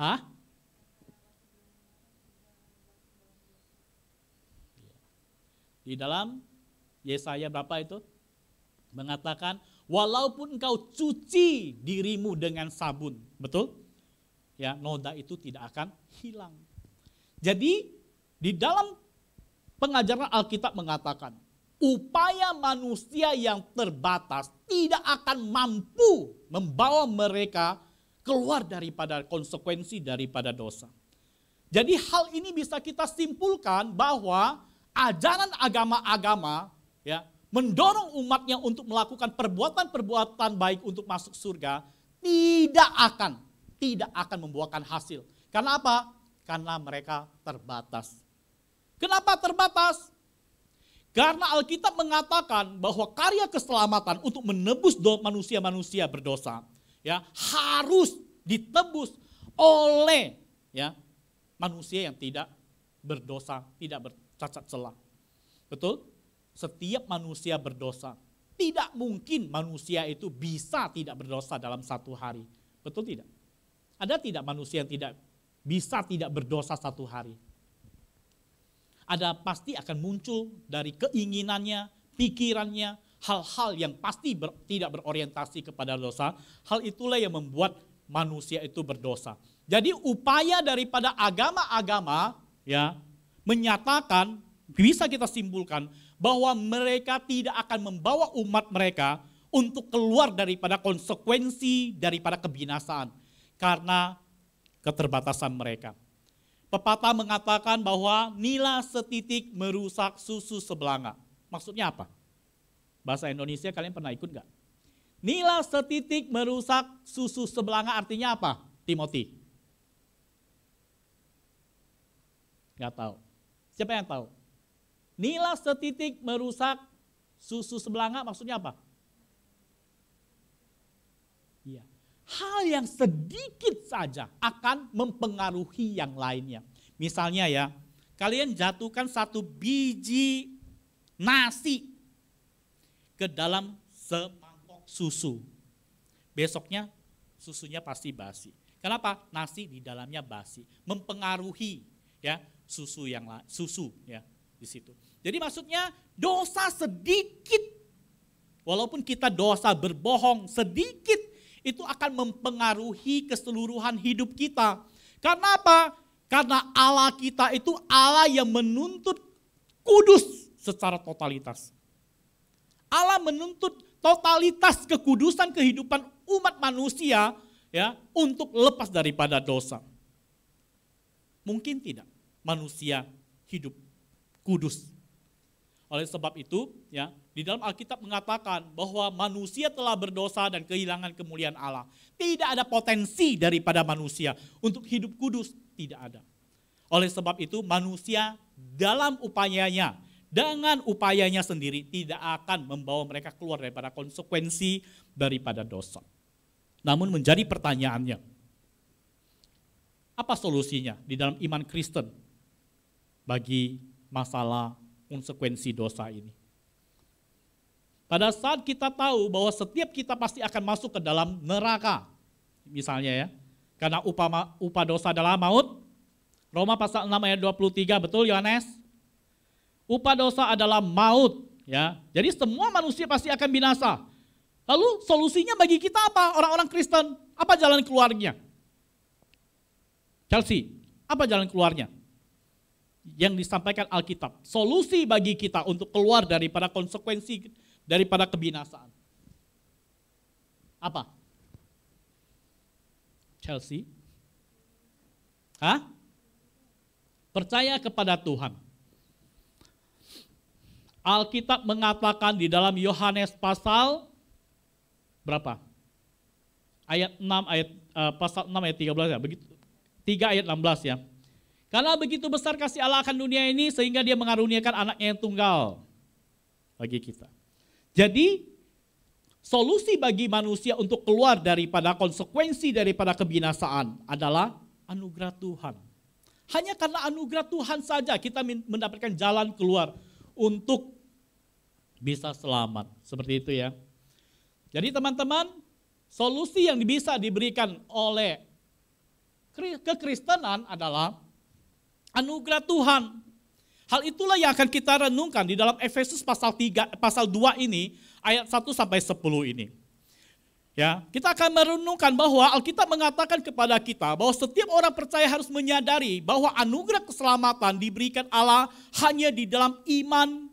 Hah? Di dalam Yesaya berapa itu? Mengatakan, walaupun engkau cuci dirimu dengan sabun, betul? Ya, noda itu tidak akan hilang. Jadi, di dalam pengajaran Alkitab mengatakan, upaya manusia yang terbatas tidak akan mampu membawa mereka keluar daripada konsekuensi daripada dosa. Jadi hal ini bisa kita simpulkan bahwa ajaran agama-agama ya mendorong umatnya untuk melakukan perbuatan-perbuatan baik untuk masuk surga tidak akan membuahkan hasil. Karena apa? Karena mereka terbatas. Kenapa terbatas? Karena Alkitab mengatakan bahwa karya keselamatan untuk menebus manusia-manusia berdosa ya harus ditebus oleh ya manusia yang tidak berdosa, tidak bercacat celah. Betul? Setiap manusia berdosa. Tidak mungkin manusia itu bisa tidak berdosa dalam satu hari. Betul tidak? Ada tidak manusia yang tidak berdosa satu hari? Ada pasti akan muncul dari keinginannya, pikirannya, hal-hal yang pasti tidak berorientasi kepada dosa. Hal itulah yang membuat manusia itu berdosa. Jadi upaya daripada agama-agama ya menyatakan, bisa kita simpulkan bahwa mereka tidak akan membawa umat mereka untuk keluar daripada konsekuensi daripada kebinasaan karena keterbatasan mereka. Pepatah mengatakan bahwa nila setitik merusak susu sebelanga. Maksudnya apa? Bahasa Indonesia kalian pernah ikut gak? Nila setitik merusak susu sebelanga artinya apa? Timothy? Gak tahu. Siapa yang tahu? Nila setitik merusak susu sebelanga maksudnya apa? Iya. Hal yang sedikit saja akan mempengaruhi yang lainnya. Misalnya ya, kalian jatuhkan satu biji nasi ke dalam semangkok susu. Besoknya susunya pasti basi. Kenapa? Nasi di dalamnya basi. Mempengaruhi ya susu ya di situ. Jadi maksudnya dosa sedikit walaupun kita dosa berbohong sedikit, itu akan mempengaruhi keseluruhan hidup kita. Karena apa? Karena Allah kita itu Allah yang menuntut kudus secara totalitas. Allah menuntut totalitas kekudusan kehidupan umat manusia ya untuk lepas daripada dosa. Mungkin tidak manusia hidup kudus. Oleh sebab itu, ya, di dalam Alkitab mengatakan bahwa manusia telah berdosa dan kehilangan kemuliaan Allah. Tidak ada potensi daripada manusia untuk hidup kudus, tidak ada. Oleh sebab itu, manusia dalam upayanya, dengan upayanya sendiri tidak akan membawa mereka keluar daripada konsekuensi daripada dosa. Namun menjadi pertanyaannya, apa solusinya di dalam iman Kristen bagi masalah konsekuensi dosa ini? Pada saat kita tahu bahwa setiap kita pasti akan masuk ke dalam neraka, misalnya ya, karena upah dosa adalah maut. Roma pasal 6 ayat 23, betul Yohanes? Upah dosa adalah maut, ya. Jadi semua manusia pasti akan binasa. Lalu solusinya bagi kita apa? Orang-orang Kristen, apa jalan keluarnya? Chelsea, apa jalan keluarnya? Yang disampaikan Alkitab, solusi bagi kita untuk keluar daripada konsekuensi daripada kebinasaan. Apa? Chelsea? Hah? Percaya kepada Tuhan. Alkitab mengatakan di dalam Yohanes pasal berapa? Ayat 6 pasal 6 ayat 13 ya, begitu. 3 ayat 16 ya. Karena begitu besar kasih Allah akan dunia ini sehingga dia mengaruniakan anaknya yang tunggal bagi kita. Jadi solusi bagi manusia untuk keluar daripada konsekuensi daripada kebinasaan adalah anugerah Tuhan. Hanya karena anugerah Tuhan saja kita mendapatkan jalan keluar untuk bisa selamat. Seperti itu ya. Jadi teman-teman, solusi yang bisa diberikan oleh kekristenan adalah anugerah Tuhan. Hal itulah yang akan kita renungkan di dalam Efesus pasal 2 ini, ayat 1 sampai 10 ini. Ya, kita akan merenungkan bahwa Alkitab mengatakan kepada kita bahwa setiap orang percaya harus menyadari bahwa anugerah keselamatan diberikan Allah hanya di dalam iman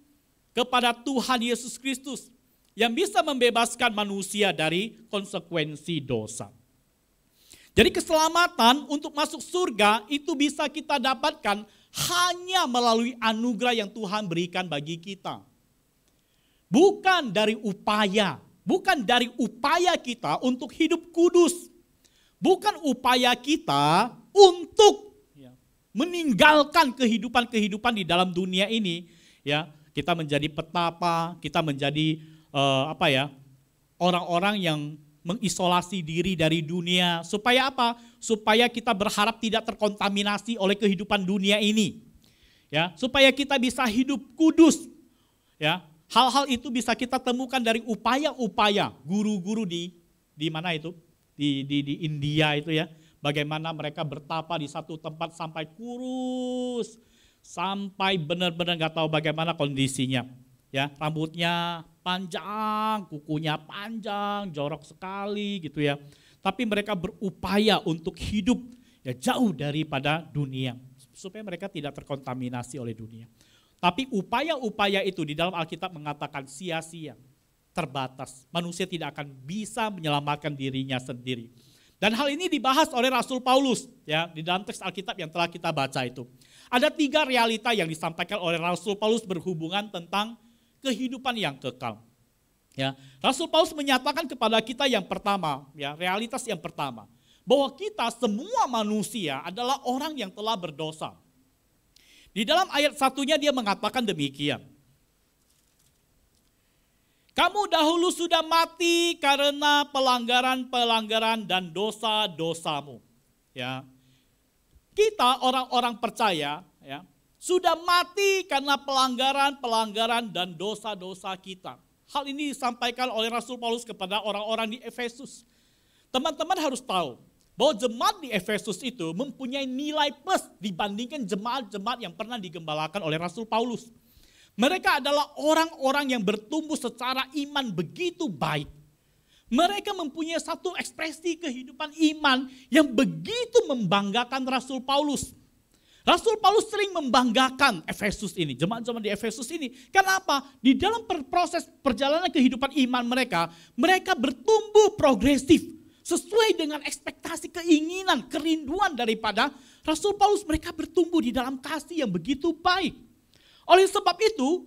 kepada Tuhan Yesus Kristus yang bisa membebaskan manusia dari konsekuensi dosa. Jadi keselamatan untuk masuk surga itu bisa kita dapatkan hanya melalui anugerah yang Tuhan berikan bagi kita. Bukan dari upaya kita untuk hidup kudus. Bukan upaya kita untuk meninggalkan kehidupan-kehidupan di dalam dunia ini. Ya, kita menjadi petapa, kita menjadi orang-orang yang mengisolasi diri dari dunia. Supaya apa? Supaya kita berharap tidak terkontaminasi oleh kehidupan dunia ini. Ya, supaya kita bisa hidup kudus. Ya, hal-hal itu bisa kita temukan dari upaya-upaya guru-guru di mana itu? Di India itu ya. Bagaimana mereka bertapa di satu tempat sampai kurus. Sampai benar-benar gak tahu bagaimana kondisinya. Ya, rambutnya panjang, kukunya panjang, jorok sekali gitu ya. Tapi mereka berupaya untuk hidup ya jauh daripada dunia. Supaya mereka tidak terkontaminasi oleh dunia. Tapi upaya-upaya itu di dalam Alkitab mengatakan sia-sia, terbatas. Manusia tidak akan bisa menyelamatkan dirinya sendiri. Dan hal ini dibahas oleh Rasul Paulus ya di dalam teks Alkitab yang telah kita baca itu. Ada 3 realita yang disampaikan oleh Rasul Paulus berhubungan tentang kehidupan yang kekal. Ya, Rasul Paulus menyatakan kepada kita yang pertama, ya, realitas yang pertama, bahwa kita semua manusia adalah orang yang telah berdosa. Di dalam ayat 1-nya dia mengatakan demikian. Kamu dahulu sudah mati karena pelanggaran-pelanggaran dan dosa-dosamu. Ya. Kita orang-orang percaya ya, sudah mati karena pelanggaran-pelanggaran dan dosa-dosa kita. Hal ini disampaikan oleh Rasul Paulus kepada orang-orang di Efesus. Teman-teman harus tahu bahwa jemaat di Efesus itu mempunyai nilai plus dibandingkan jemaat-jemaat yang pernah digembalakan oleh Rasul Paulus. Mereka adalah orang-orang yang bertumbuh secara iman begitu baik. Mereka mempunyai satu ekspresi kehidupan iman yang begitu membanggakan Rasul Paulus. Rasul Paulus sering membanggakan Efesus ini, jemaat-jemaat di Efesus ini. Kenapa? Di dalam proses perjalanan kehidupan iman mereka, mereka bertumbuh progresif. Sesuai dengan ekspektasi, keinginan, kerinduan daripada Rasul Paulus. Mereka bertumbuh di dalam kasih yang begitu baik. Oleh sebab itu,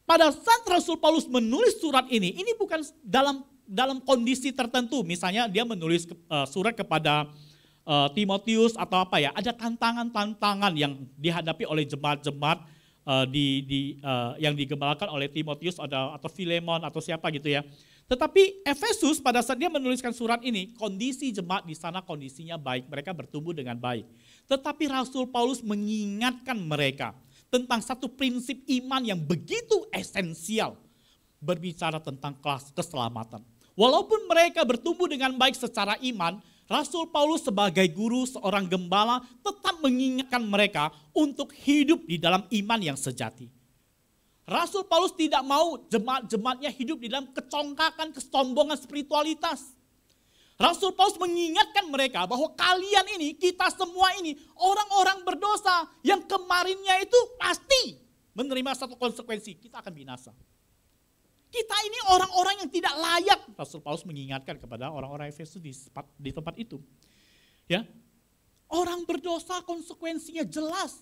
pada saat Rasul Paulus menulis surat ini bukan dalam kondisi tertentu. Misalnya dia menulis surat kepada Timotius atau apa ya. Ada tantangan-tantangan yang dihadapi oleh jemaat-jemaat yang digembalakan oleh Timotius atau Filemon atau siapa gitu ya. Tetapi Efesus pada saat dia menuliskan surat ini, kondisi jemaat di sana kondisinya baik, mereka bertumbuh dengan baik. Tetapi Rasul Paulus mengingatkan mereka tentang satu prinsip iman yang begitu esensial, berbicara tentang keselamatan. Walaupun mereka bertumbuh dengan baik secara iman, Rasul Paulus sebagai guru, seorang gembala tetap mengingatkan mereka untuk hidup di dalam iman yang sejati. Rasul Paulus tidak mau jemaat-jemaatnya hidup di dalam kecongkakan, kesombongan spiritualitas. Rasul Paulus mengingatkan mereka bahwa kalian ini, kita semua ini, orang-orang berdosa yang kemarinnya itu pasti menerima satu konsekuensi, kita akan binasa. Kita ini orang-orang yang tidak layak. Rasul Paulus mengingatkan kepada orang-orang Efesus di tempat itu. Ya, orang berdosa konsekuensinya jelas.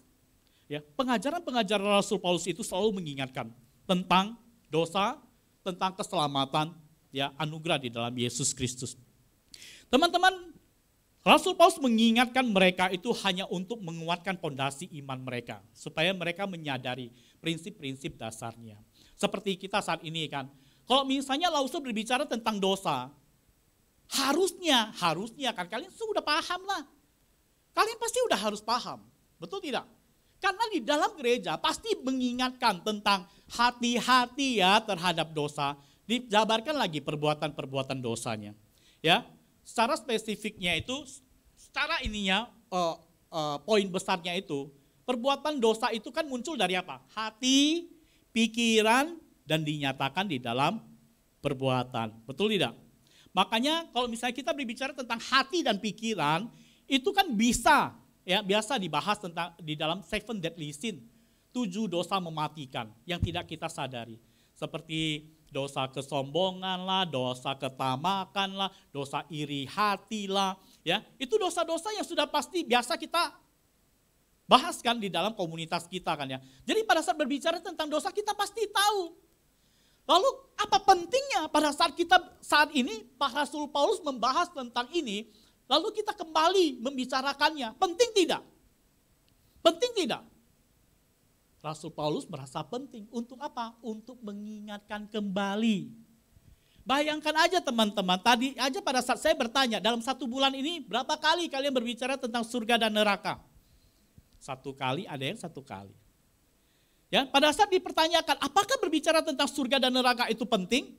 Ya, pengajaran-pengajaran Rasul Paulus itu selalu mengingatkan tentang dosa, tentang keselamatan, ya, anugerah di dalam Yesus Kristus. Teman-teman, Rasul Paulus mengingatkan mereka itu hanya untuk menguatkan fondasi iman mereka, supaya mereka menyadari prinsip-prinsip dasarnya. Seperti kita saat ini kan, kalau misalnya Lause berbicara tentang dosa, harusnya kan kalian sudah paham lah. Kalian pasti udah harus paham, betul tidak? Karena di dalam gereja pasti mengingatkan tentang hati-hati ya terhadap dosa. Dijabarkan lagi perbuatan-perbuatan dosanya. Ya, secara spesifiknya itu, secara ininya poin besarnya itu, perbuatan dosa itu kan muncul dari apa? Hati, pikiran, dan dinyatakan di dalam perbuatan. Betul tidak? Makanya kalau misalnya kita berbicara tentang hati dan pikiran, itu kan bisa, ya biasa dibahas tentang di dalam 7 deadly sin, 7 dosa mematikan yang tidak kita sadari. Seperti dosa kesombongan lah, dosa ketamakan lah, dosa iri hati lah, ya. Itu dosa-dosa yang sudah pasti biasa kita bahas kan di dalam komunitas kita kan ya. Jadi pada saat berbicara tentang dosa kita pasti tahu. Lalu apa pentingnya pada saat ini Pak Rasul Paulus membahas tentang ini, lalu kita kembali membicarakannya. Penting tidak? Penting tidak? Rasul Paulus merasa penting. Untuk apa? Untuk mengingatkan kembali. Bayangkan aja teman-teman, tadi aja pada saat saya bertanya, dalam 1 bulan ini berapa kali kalian berbicara tentang surga dan neraka? 1 kali, ada yang 1 kali. Ya, pada saat dipertanyakan, apakah berbicara tentang surga dan neraka itu penting?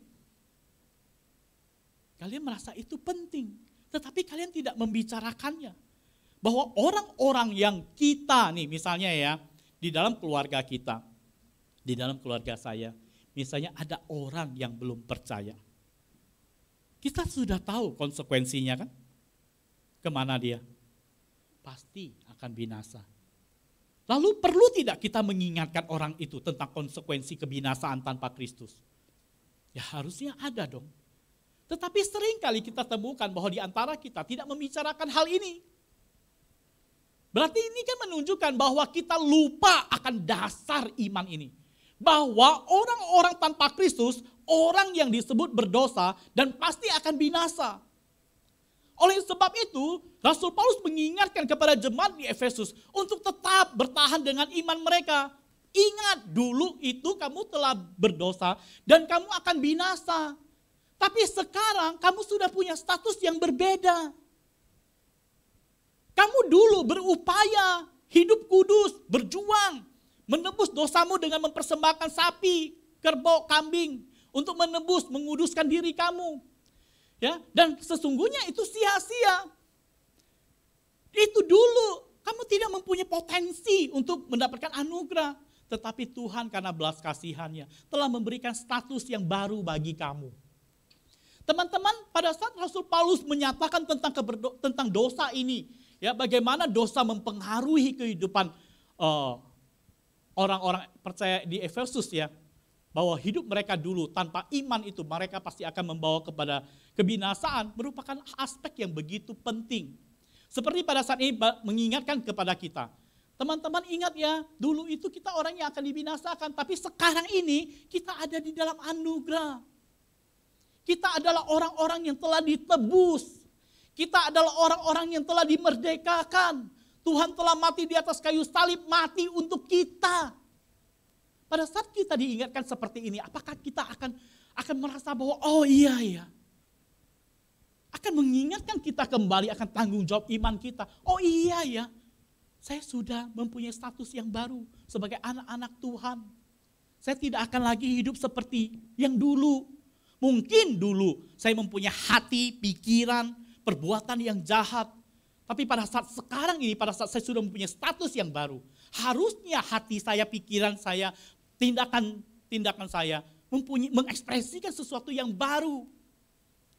Kalian merasa itu penting. Tetapi kalian tidak membicarakannya. Bahwa orang-orang yang kita nih misalnya ya, di dalam keluarga kita, di dalam keluarga saya, misalnya ada orang yang belum percaya. Kita sudah tahu konsekuensinya kan? Kemana dia? Pasti akan binasa. Lalu perlu tidak kita mengingatkan orang itu tentang konsekuensi kebinasaan tanpa Kristus? Ya harusnya ada dong. Tetapi sering kali kita temukan bahwa di antara kita tidak membicarakan hal ini. Berarti ini kan menunjukkan bahwa kita lupa akan dasar iman ini. Bahwa orang-orang tanpa Kristus, orang yang disebut berdosa dan pasti akan binasa. Oleh sebab itu, Rasul Paulus mengingatkan kepada jemaat di Efesus untuk tetap bertahan dengan iman mereka. Ingat dulu itu kamu telah berdosa dan kamu akan binasa. Tapi sekarang kamu sudah punya status yang berbeda. Kamu dulu berupaya hidup kudus, berjuang, menebus dosamu dengan mempersembahkan sapi, kerbau, kambing untuk menebus, menguduskan diri kamu. Ya, dan sesungguhnya itu sia-sia. Itu dulu kamu tidak mempunyai potensi untuk mendapatkan anugerah. tetapi Tuhan karena belas kasihannya telah memberikan status yang baru bagi kamu. Teman-teman, pada saat Rasul Paulus menyatakan tentang dosa ini, ya, bagaimana dosa mempengaruhi kehidupan orang-orang percaya di Efesus, ya, bahwa hidup mereka dulu tanpa iman itu mereka pasti akan membawa kepada kebinasaan, merupakan aspek yang begitu penting. Seperti pada saat ini mengingatkan kepada kita, teman-teman ingat ya, dulu itu kita orang yang akan dibinasakan, tapi sekarang ini kita ada di dalam anugerah. Kita adalah orang-orang yang telah ditebus. Kita adalah orang-orang yang telah dimerdekakan. Tuhan telah mati di atas kayu salib, mati untuk kita. Pada saat kita diingatkan seperti ini, apakah kita akan merasa bahwa oh iya ya, akan mengingatkan kita kembali akan tanggung jawab iman kita. Oh iya ya, saya sudah mempunyai status yang baru sebagai anak-anak Tuhan. Saya tidak akan lagi hidup seperti yang dulu. Mungkin dulu saya mempunyai hati, pikiran, perbuatan yang jahat. Tapi pada saat sekarang ini, pada saat saya sudah mempunyai status yang baru, harusnya hati saya, pikiran saya, tindakan saya mengekspresikan sesuatu yang baru.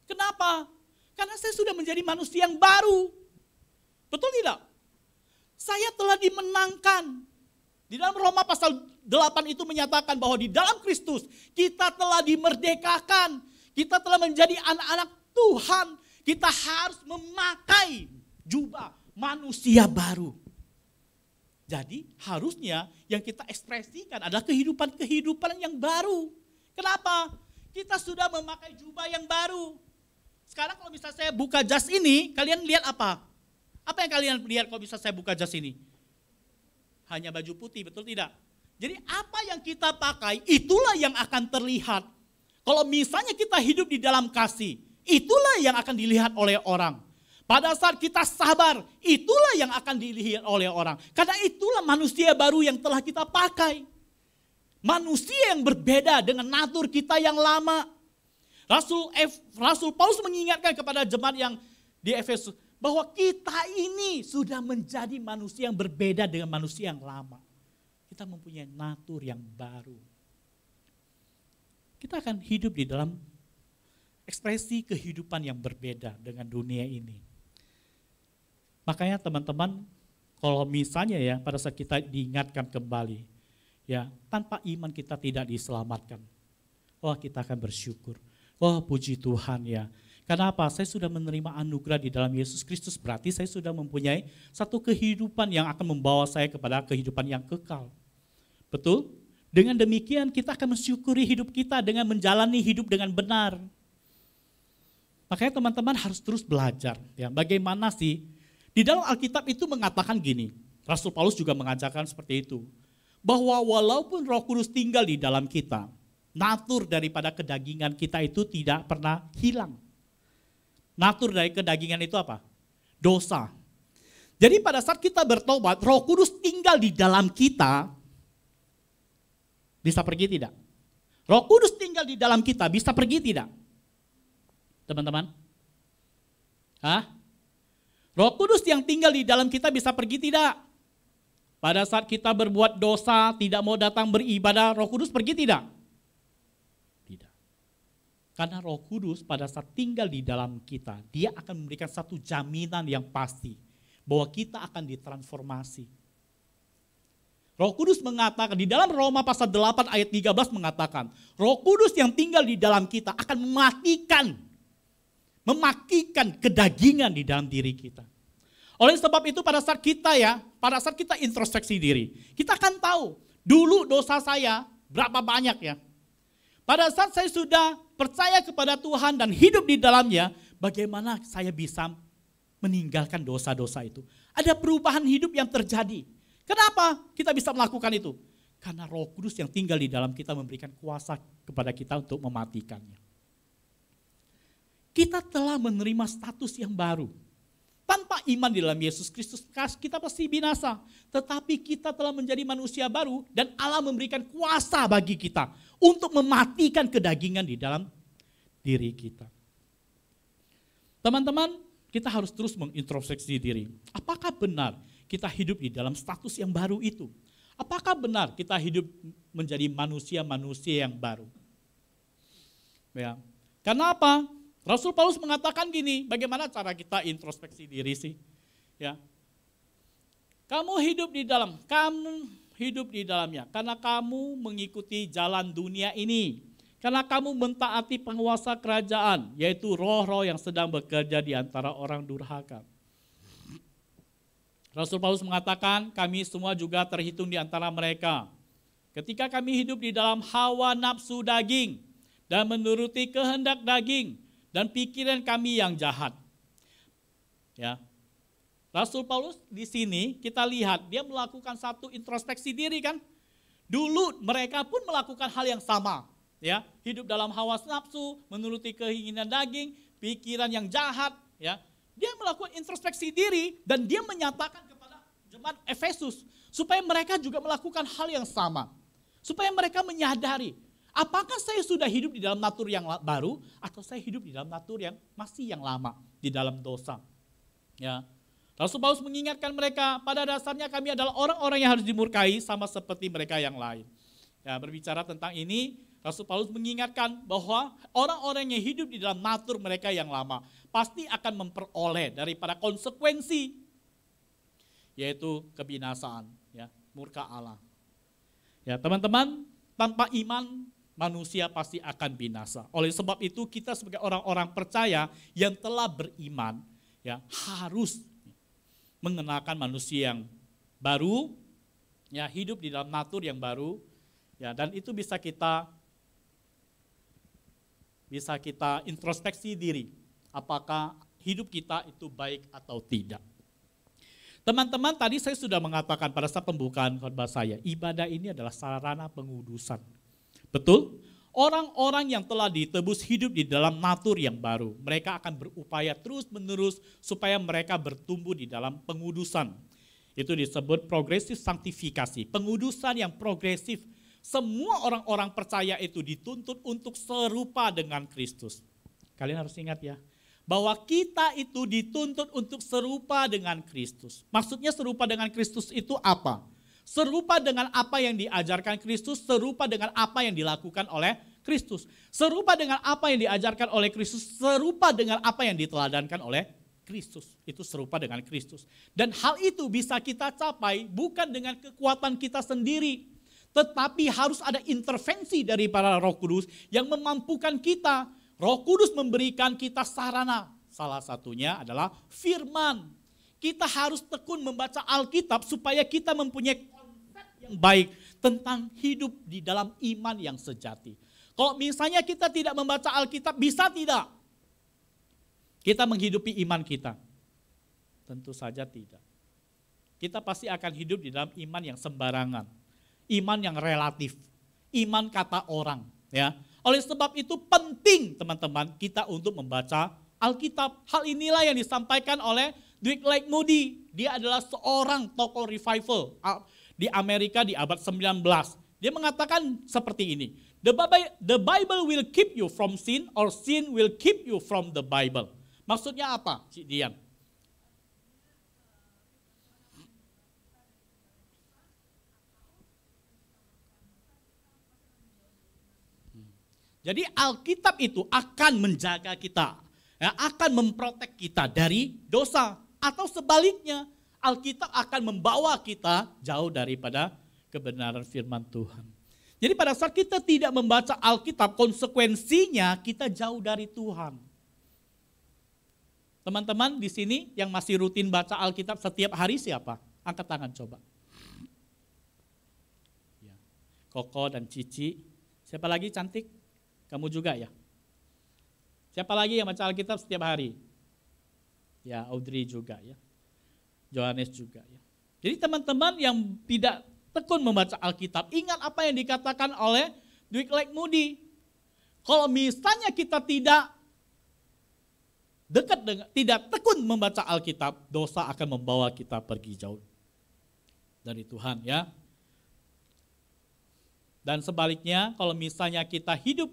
Kenapa? Karena saya sudah menjadi manusia yang baru. Betul tidak? Saya telah dimenangkan. Di dalam Roma pasal 8 itu menyatakan bahwa di dalam Kristus kita telah dimerdekakan. Kita telah menjadi anak-anak Tuhan. Kita harus memakai jubah manusia baru. Jadi harusnya yang kita ekspresikan adalah kehidupan yang baru. Kenapa? Kita sudah memakai jubah yang baru. Sekarang kalau misalnya saya buka jas ini, kalian lihat apa? Apa yang kalian lihat kalau bisa saya buka jas ini? Hanya baju putih, betul tidak? Jadi apa yang kita pakai, itulah yang akan terlihat. Kalau misalnya kita hidup di dalam kasih, itulah yang akan dilihat oleh orang. Pada saat kita sabar, itulah yang akan dilihat oleh orang. Karena itulah manusia baru yang telah kita pakai. Manusia yang berbeda dengan natur kita yang lama. Rasul Paulus mengingatkan kepada jemaat yang di Efesus, bahwa kita ini sudah menjadi manusia yang berbeda dengan manusia yang lama. Kita mempunyai natur yang baru. Kita akan hidup di dalam ekspresi kehidupan yang berbeda dengan dunia ini. Makanya teman-teman, kalau misalnya ya pada saat kita diingatkan kembali, ya tanpa iman kita tidak diselamatkan. Wah, kita akan bersyukur. Wah, puji Tuhan ya. Karena apa? Saya sudah menerima anugerah di dalam Yesus Kristus, berarti saya sudah mempunyai satu kehidupan yang akan membawa saya kepada kehidupan yang kekal. Betul? Dengan demikian kita akan mensyukuri hidup kita dengan menjalani hidup dengan benar. Makanya teman-teman harus terus belajar. Ya, bagaimana sih? Di dalam Alkitab itu mengatakan gini, Rasul Paulus juga mengajarkan seperti itu. Bahwa walaupun Roh Kudus tinggal di dalam kita, natur daripada kedagingan kita itu tidak pernah hilang. Natur dari kedagingan itu apa? Dosa. Jadi pada saat kita bertobat, Roh Kudus tinggal di dalam kita. Bisa pergi tidak? Roh Kudus tinggal di dalam kita, bisa pergi tidak? Teman-teman? Hah? Roh Kudus yang tinggal di dalam kita bisa pergi tidak? Pada saat kita berbuat dosa, tidak mau datang beribadah, Roh Kudus pergi tidak? Karena Roh Kudus pada saat tinggal di dalam kita, dia akan memberikan satu jaminan yang pasti bahwa kita akan ditransformasi. Roh Kudus mengatakan, di dalam Roma pasal 8 ayat 13 mengatakan, Roh Kudus yang tinggal di dalam kita akan memakikan kedagingan di dalam diri kita. Oleh sebab itu pada saat kita introspeksi diri, kita akan tahu, dulu dosa saya berapa banyak ya. Pada saat saya sudah percaya kepada Tuhan dan hidup di dalamnya, bagaimana saya bisa meninggalkan dosa-dosa itu? Ada perubahan hidup yang terjadi. Kenapa kita bisa melakukan itu? Karena Roh Kudus yang tinggal di dalam kita memberikan kuasa kepada kita untuk mematikannya. Kita telah menerima status yang baru. Tanpa iman di dalam Yesus Kristus, kita pasti binasa. Tetapi kita telah menjadi manusia baru dan Allah memberikan kuasa bagi kita untuk mematikan kedagingan di dalam diri kita. Teman-teman, kita harus terus mengintrospeksi diri. Apakah benar kita hidup di dalam status yang baru itu? Apakah benar kita hidup menjadi manusia-manusia yang baru? Ya. Karena apa? Rasul Paulus mengatakan gini, bagaimana cara kita introspeksi diri sih? Ya. Kamu hidup di dalamnya karena kamu mengikuti jalan dunia ini. Karena kamu mentaati penguasa kerajaan, yaitu roh-roh yang sedang bekerja di antara orang durhaka. Rasul Paulus mengatakan, kami semua juga terhitung di antara mereka. Ketika kami hidup di dalam hawa nafsu daging dan menuruti kehendak daging dan pikiran kami yang jahat. Ya. Rasul Paulus di sini kita lihat dia melakukan satu introspeksi diri kan. Dulu mereka pun melakukan hal yang sama. Ya, hidup dalam hawa nafsu, menuruti keinginan daging, pikiran yang jahat, ya. Dia melakukan introspeksi diri dan dia menyatakan kepada jemaat Efesus supaya mereka juga melakukan hal yang sama. Supaya mereka menyadari, apakah saya sudah hidup di dalam natur yang baru atau saya hidup di dalam natur yang masih yang lama, di dalam dosa. Ya. Rasul Paulus mengingatkan mereka, pada dasarnya kami adalah orang-orang yang harus dimurkai sama seperti mereka yang lain. Ya, berbicara tentang ini, Rasul Paulus mengingatkan bahwa orang-orang yang hidup di dalam natur mereka yang lama pasti akan memperoleh daripada konsekuensi, yaitu kebinasaan, ya, murka Allah. Ya, teman-teman, tanpa iman manusia pasti akan binasa. Oleh sebab itu kita sebagai orang-orang percaya yang telah beriman, ya, harus mengenakan manusia yang baru, ya, hidup di dalam natur yang baru, ya, dan itu bisa kita introspeksi diri, apakah hidup kita itu baik atau tidak. Teman-teman, tadi saya sudah mengatakan pada saat pembukaan khotbah saya, ibadah ini adalah sarana pengudusan. Betul? Orang-orang yang telah ditebus hidup di dalam natur yang baru, mereka akan berupaya terus-menerus supaya mereka bertumbuh di dalam pengudusan. Itu disebut progresif sanktifikasi, pengudusan yang progresif. Semua orang-orang percaya itu dituntut untuk serupa dengan Kristus. Kalian harus ingat ya, bahwa kita itu dituntut untuk serupa dengan Kristus. Maksudnya serupa dengan Kristus itu apa? Serupa dengan apa yang diajarkan Kristus, serupa dengan apa yang dilakukan oleh Kristus. Serupa dengan apa yang diajarkan oleh Kristus, serupa dengan apa yang diteladankan oleh Kristus. Itu serupa dengan Kristus. Dan hal itu bisa kita capai bukan dengan kekuatan kita sendiri, tetapi harus ada intervensi dari para Roh Kudus yang memampukan kita. Roh Kudus memberikan kita sarana. Salah satunya adalah firman. Kita harus tekun membaca Alkitab supaya kita mempunyai konsep yang baik tentang hidup di dalam iman yang sejati. Kalau misalnya kita tidak membaca Alkitab, bisa tidak kita menghidupi iman kita? Tentu saja tidak. Kita pasti akan hidup di dalam iman yang sembarangan. Iman yang relatif, iman kata orang, ya. Oleh sebab itu penting teman-teman kita untuk membaca Alkitab. Hal inilah yang disampaikan oleh Dwight Moody. Dia adalah seorang tokoh revival di Amerika di abad 19. Dia mengatakan seperti ini, the Bible will keep you from sin or sin will keep you from the Bible. Maksudnya apa, Cik Dian? Jadi Alkitab itu akan menjaga kita, ya, akan memprotek kita dari dosa. Atau sebaliknya, Alkitab akan membawa kita jauh daripada kebenaran firman Tuhan. Jadi pada saat kita tidak membaca Alkitab, konsekuensinya kita jauh dari Tuhan. Teman-teman di sini yang masih rutin baca Alkitab setiap hari siapa? Angkat tangan coba. Ya. Koko dan Cici. Siapa lagi cantik? Kamu juga ya? Siapa lagi yang baca Alkitab setiap hari? Ya, Audrey juga ya. Johannes juga ya. Jadi teman-teman yang tidak tekun membaca Alkitab, ingat apa yang dikatakan oleh Dwight Moody. Kalau misalnya kita tidak tekun membaca Alkitab, dosa akan membawa kita pergi jauh dari Tuhan ya. Dan sebaliknya, kalau misalnya kita hidup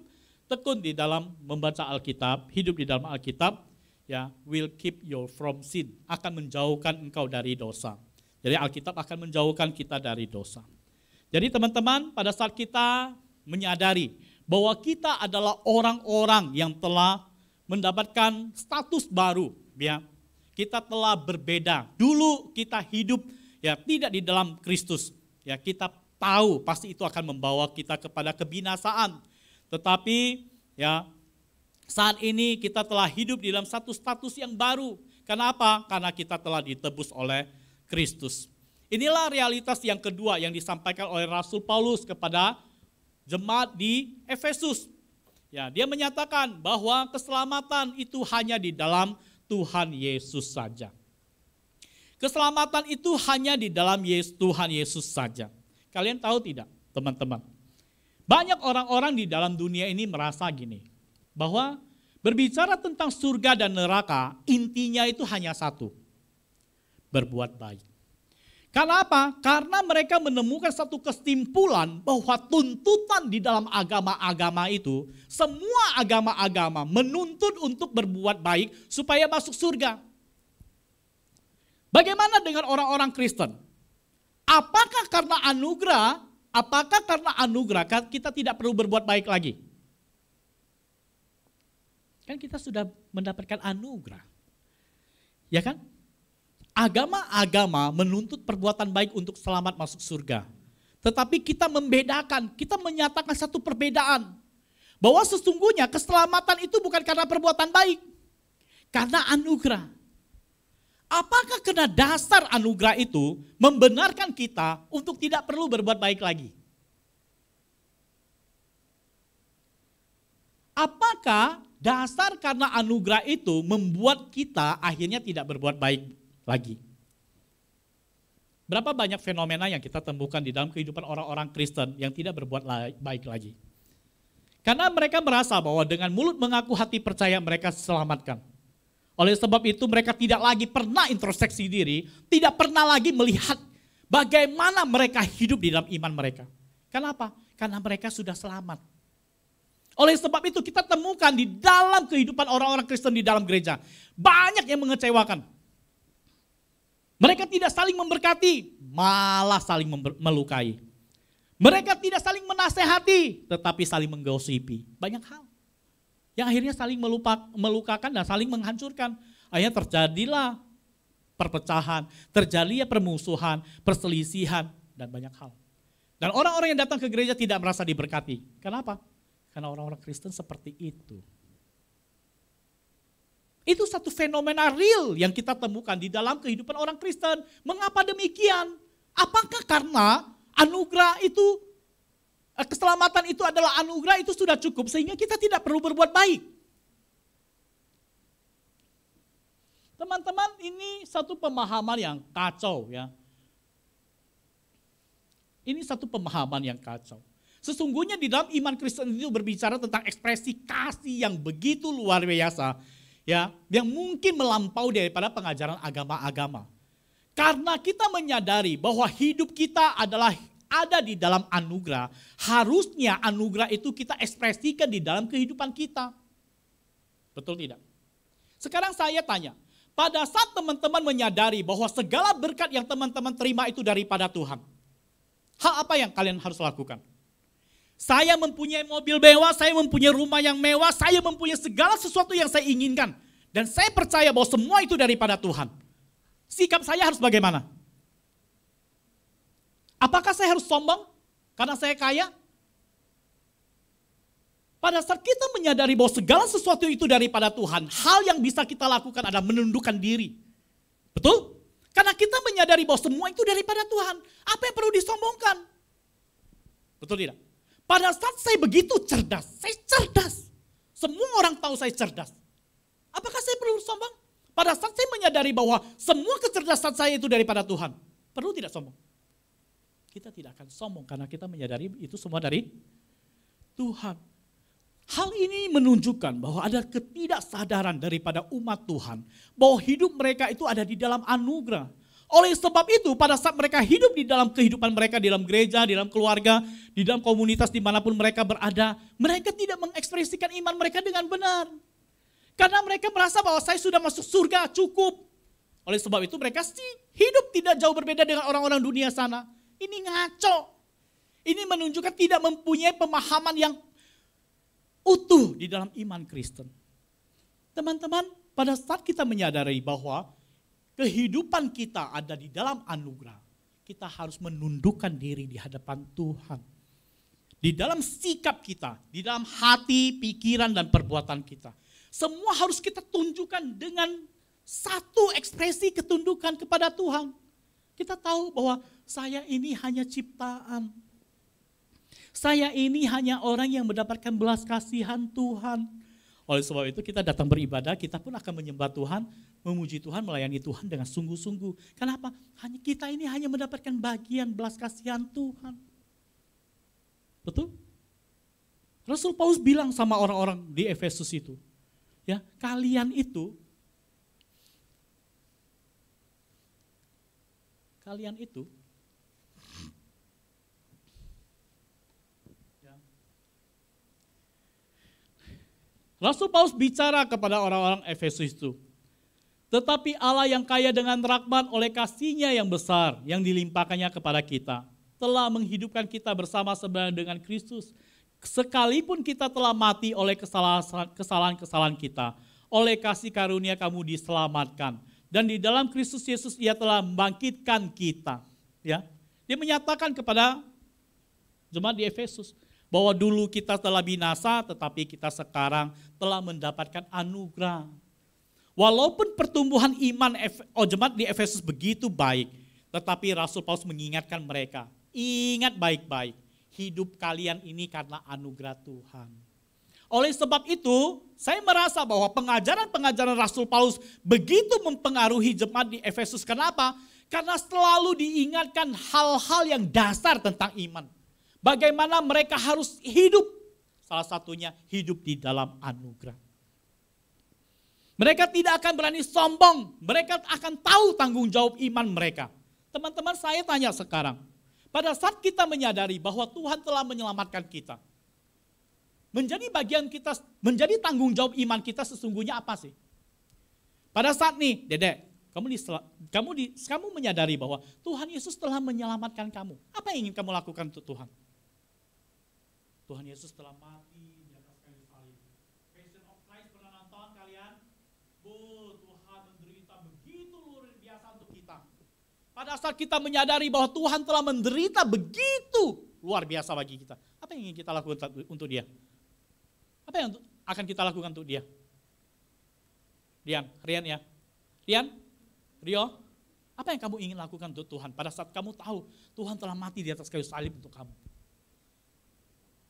tekun di dalam membaca Alkitab, hidup di dalam Alkitab, ya, will keep you from sin, akan menjauhkan engkau dari dosa. Jadi Alkitab akan menjauhkan kita dari dosa. Jadi teman-teman, pada saat kita menyadari bahwa kita adalah orang-orang yang telah mendapatkan status baru, ya. Kita telah berbeda. Dulu kita hidup ya tidak di dalam Kristus. Ya, kita tahu pasti itu akan membawa kita kepada kebinasaan. Tetapi ya saat ini kita telah hidup di dalam satu status yang baru. Kenapa? Karena kita telah ditebus oleh Kristus. Inilah realitas yang kedua yang disampaikan oleh Rasul Paulus kepada jemaat di Efesus. Ya, dia menyatakan bahwa keselamatan itu hanya di dalam Tuhan Yesus saja. Keselamatan itu hanya di dalam Tuhan Yesus saja. Kalian tahu tidak, teman-teman? Banyak orang-orang di dalam dunia ini merasa gini, bahwa berbicara tentang surga dan neraka, intinya itu hanya satu, berbuat baik. Karena apa? Karena mereka menemukan satu kesimpulan bahwa tuntutan di dalam agama-agama itu, semua agama-agama menuntut untuk berbuat baik supaya masuk surga. Bagaimana dengan orang-orang Kristen? Apakah karena anugerah kita tidak perlu berbuat baik lagi? Kan kita sudah mendapatkan anugerah. Ya kan? Agama-agama menuntut perbuatan baik untuk selamat masuk surga. Tetapi kita membedakan, kita menyatakan satu perbedaan. Bahwa sesungguhnya keselamatan itu bukan karena perbuatan baik. Karena anugerah. Apakah karena dasar anugerah itu membenarkan kita untuk tidak perlu berbuat baik lagi? Apakah dasar karena anugerah itu membuat kita akhirnya tidak berbuat baik lagi? Berapa banyak fenomena yang kita temukan di dalam kehidupan orang-orang Kristen yang tidak berbuat baik lagi? Karena mereka merasa bahwa dengan mulut mengaku hati percaya mereka diselamatkan. Oleh sebab itu mereka tidak lagi pernah introspeksi diri, tidak pernah lagi melihat bagaimana mereka hidup di dalam iman mereka. Kenapa? Karena mereka sudah selamat. Oleh sebab itu kita temukan di dalam kehidupan orang-orang Kristen di dalam gereja, banyak yang mengecewakan. Mereka tidak saling memberkati, malah saling melukai. Mereka tidak saling menasehati, tetapi saling menggosipi. Banyak hal yang akhirnya saling melukakan dan saling menghancurkan. Akhirnya terjadilah perpecahan, terjadilah permusuhan, perselisihan, dan banyak hal. Dan orang-orang yang datang ke gereja tidak merasa diberkati. Kenapa? Karena orang-orang Kristen seperti itu. Itu satu fenomena real yang kita temukan di dalam kehidupan orang Kristen. Mengapa demikian? Apakah karena anugerah itu, keselamatan itu adalah anugerah itu sudah cukup sehingga kita tidak perlu berbuat baik? Teman-teman, ini satu pemahaman yang kacau ya. Ini satu pemahaman yang kacau. Sesungguhnya di dalam iman Kristen itu berbicara tentang ekspresi kasih yang begitu luar biasa, ya, yang mungkin melampaui daripada pengajaran agama-agama. Karena kita menyadari bahwa hidup kita adalah ada di dalam anugerah, harusnya anugerah itu kita ekspresikan di dalam kehidupan kita. Betul tidak? Sekarang saya tanya, pada saat teman-teman menyadari bahwa segala berkat yang teman-teman terima itu daripada Tuhan, hal apa yang kalian harus lakukan? Saya mempunyai mobil mewah, saya mempunyai rumah yang mewah, saya mempunyai segala sesuatu yang saya inginkan. Dan saya percaya bahwa semua itu daripada Tuhan. Sikap saya harus bagaimana? Apakah saya harus sombong karena saya kaya? Pada saat kita menyadari bahwa segala sesuatu itu daripada Tuhan, hal yang bisa kita lakukan adalah menundukkan diri. Betul? Karena kita menyadari bahwa semua itu daripada Tuhan. Apa yang perlu disombongkan? Betul tidak? Pada saat saya begitu cerdas, saya cerdas. Semua orang tahu saya cerdas. Apakah saya perlu sombong? Pada saat saya menyadari bahwa semua kecerdasan saya itu daripada Tuhan, perlu tidak sombong? Kita tidak akan sombong karena kita menyadari itu semua dari Tuhan. Hal ini menunjukkan bahwa ada ketidaksadaran daripada umat Tuhan, bahwa hidup mereka itu ada di dalam anugerah. Oleh sebab itu pada saat mereka hidup di dalam kehidupan mereka, di dalam gereja, di dalam keluarga, di dalam komunitas dimanapun mereka berada, mereka tidak mengekspresikan iman mereka dengan benar. Karena mereka merasa bahwa saya sudah masuk surga, cukup. Oleh sebab itu mereka hidup tidak jauh berbeda dengan orang-orang dunia sana. Ini ngaco. Ini menunjukkan tidak mempunyai pemahaman yang utuh di dalam iman Kristen. Teman-teman, pada saat kita menyadari bahwa kehidupan kita ada di dalam anugerah, kita harus menundukkan diri di hadapan Tuhan. Di dalam sikap kita, di dalam hati, pikiran, dan perbuatan kita. Semua harus kita tunjukkan dengan satu ekspresi ketundukan kepada Tuhan. Kita tahu bahwa saya ini hanya ciptaan. Saya ini hanya orang yang mendapatkan belas kasihan Tuhan. Oleh sebab itu kita datang beribadah, kita pun akan menyembah Tuhan, memuji Tuhan, melayani Tuhan dengan sungguh-sungguh. Kenapa? Kita ini hanya mendapatkan bagian belas kasihan Tuhan. Betul? Rasul Paulus bilang sama orang-orang di Efesus itu, ya, kalian itu Rasul Paulus bicara kepada orang-orang Efesus itu. Tetapi Allah yang kaya dengan rahmat oleh kasih-Nya yang besar yang dilimpahkannya kepada kita telah menghidupkan kita bersama-sama dengan Kristus. Sekalipun kita telah mati oleh kesalahan-kesalahan kita, oleh kasih karunia kamu diselamatkan. Dan di dalam Kristus Yesus Ia telah membangkitkan kita. Ya, Dia menyatakan kepada jemaat di Efesus bahwa dulu kita telah binasa, tetapi kita sekarang telah mendapatkan anugerah. Walaupun pertumbuhan iman jemaat di Efesus begitu baik, tetapi Rasul Paulus mengingatkan mereka, ingat baik-baik, hidup kalian ini karena anugerah Tuhan. Oleh sebab itu, saya merasa bahwa pengajaran-pengajaran Rasul Paulus begitu mempengaruhi jemaat di Efesus. Kenapa? Karena selalu diingatkan hal-hal yang dasar tentang iman. Bagaimana mereka harus hidup, salah satunya hidup di dalam anugerah. Mereka tidak akan berani sombong, mereka akan tahu tanggung jawab iman mereka. Teman-teman, saya tanya sekarang, pada saat kita menyadari bahwa Tuhan telah menyelamatkan kita, menjadi bagian kita, menjadi tanggung jawab iman kita sesungguhnya apa sih? Pada saat nih, Dedek, kamu menyadari bahwa Tuhan Yesus telah menyelamatkan kamu. Apa yang ingin kamu lakukan untuk Tuhan? Tuhan Yesus telah mati di atas kayu salib. Passion of Christ pernah nonton kalian? Tuhan menderita begitu luar biasa untuk kita. Pada saat kita menyadari bahwa Tuhan telah menderita begitu luar biasa bagi kita. Apa yang ingin kita lakukan untuk Dia? Apa yang akan kita lakukan untuk Dia? Rian ya? Rio? Apa yang kamu ingin lakukan untuk Tuhan pada saat kamu tahu Tuhan telah mati di atas kayu salib untuk kamu?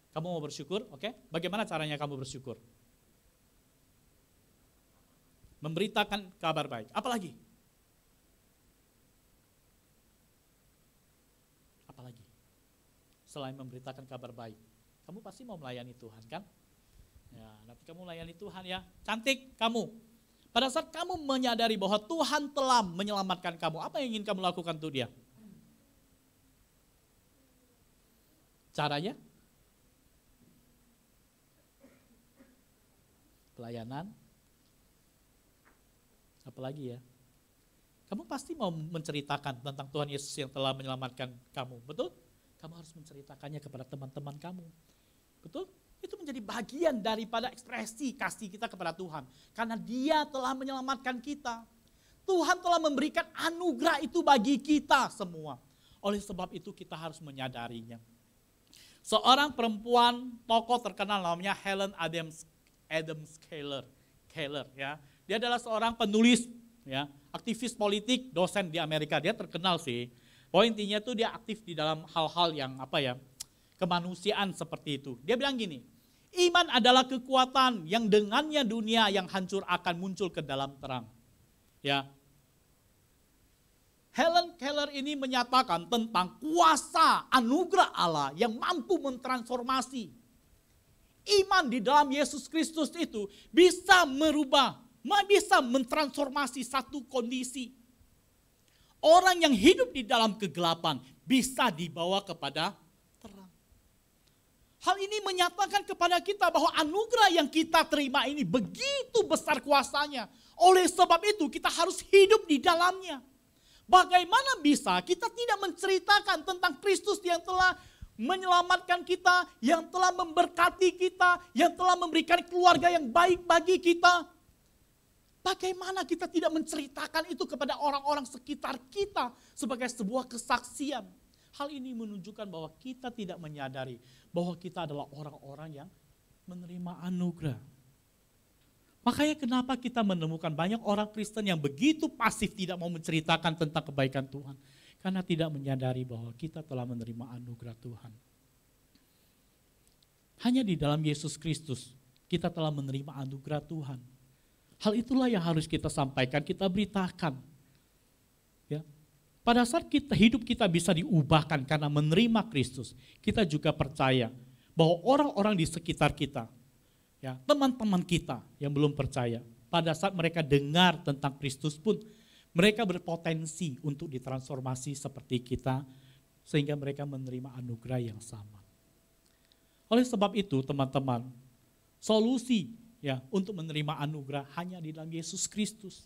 Kamu mau bersyukur, oke? Bagaimana caranya kamu bersyukur? Memberitakan kabar baik. Apalagi? Selain memberitakan kabar baik, kamu pasti mau melayani Tuhan kan? Ya, nanti kamu melayani Tuhan ya. Cantik kamu. Pada saat kamu menyadari bahwa Tuhan telah menyelamatkan kamu, apa yang ingin kamu lakukan untuk Dia? Caranya? Pelayanan. Apalagi ya? Kamu pasti mau menceritakan tentang Tuhan Yesus yang telah menyelamatkan kamu, betul? Kamu harus menceritakannya kepada teman-teman kamu, betul? Itu menjadi bagian daripada ekspresi kasih kita kepada Tuhan. Karena Dia telah menyelamatkan kita. Tuhan telah memberikan anugerah itu bagi kita semua. Oleh sebab itu kita harus menyadarinya. Seorang perempuan tokoh terkenal namanya Helen Adams Keller ya. Dia adalah seorang penulis ya, aktivis politik, dosen di Amerika. Dia terkenal sih. Intinya tuh dia aktif di dalam hal-hal yang kemanusiaan seperti itu. Dia bilang gini, iman adalah kekuatan yang dengannya dunia yang hancur akan muncul ke dalam terang. Ya. Helen Keller ini menyatakan tentang kuasa anugerah Allah yang mampu mentransformasi. Iman di dalam Yesus Kristus itu bisa merubah, bisa mentransformasi satu kondisi. Orang yang hidup di dalam kegelapan bisa dibawa kepada terang. Hal ini menyatakan kepada kita bahwa anugerah yang kita terima ini begitu besar kuasanya. Oleh sebab itu kita harus hidup di dalamnya. Bagaimana bisa kita tidak menceritakan tentang Kristus yang telah menyelamatkan kita, yang telah memberkati kita, yang telah memberikan keluarga yang baik bagi kita. Bagaimana kita tidak menceritakan itu kepada orang-orang sekitar kita sebagai sebuah kesaksian? Hal ini menunjukkan bahwa kita tidak menyadari bahwa kita adalah orang-orang yang menerima anugerah. Makanya kenapa kita menemukan banyak orang Kristen yang begitu pasif tidak mau menceritakan tentang kebaikan Tuhan. Karena tidak menyadari bahwa kita telah menerima anugerah Tuhan. Hanya di dalam Yesus Kristus kita telah menerima anugerah Tuhan. Hal itulah yang harus kita sampaikan, kita beritakan. Ya. Pada saat hidup kita bisa diubahkan karena menerima Kristus, kita juga percaya bahwa orang-orang di sekitar kita, ya, teman-teman kita yang belum percaya, pada saat mereka dengar tentang Kristus pun, mereka berpotensi untuk ditransformasi seperti kita, sehingga mereka menerima anugerah yang sama. Oleh sebab itu teman-teman, solusi ya untuk menerima anugerah hanya di dalam Yesus Kristus.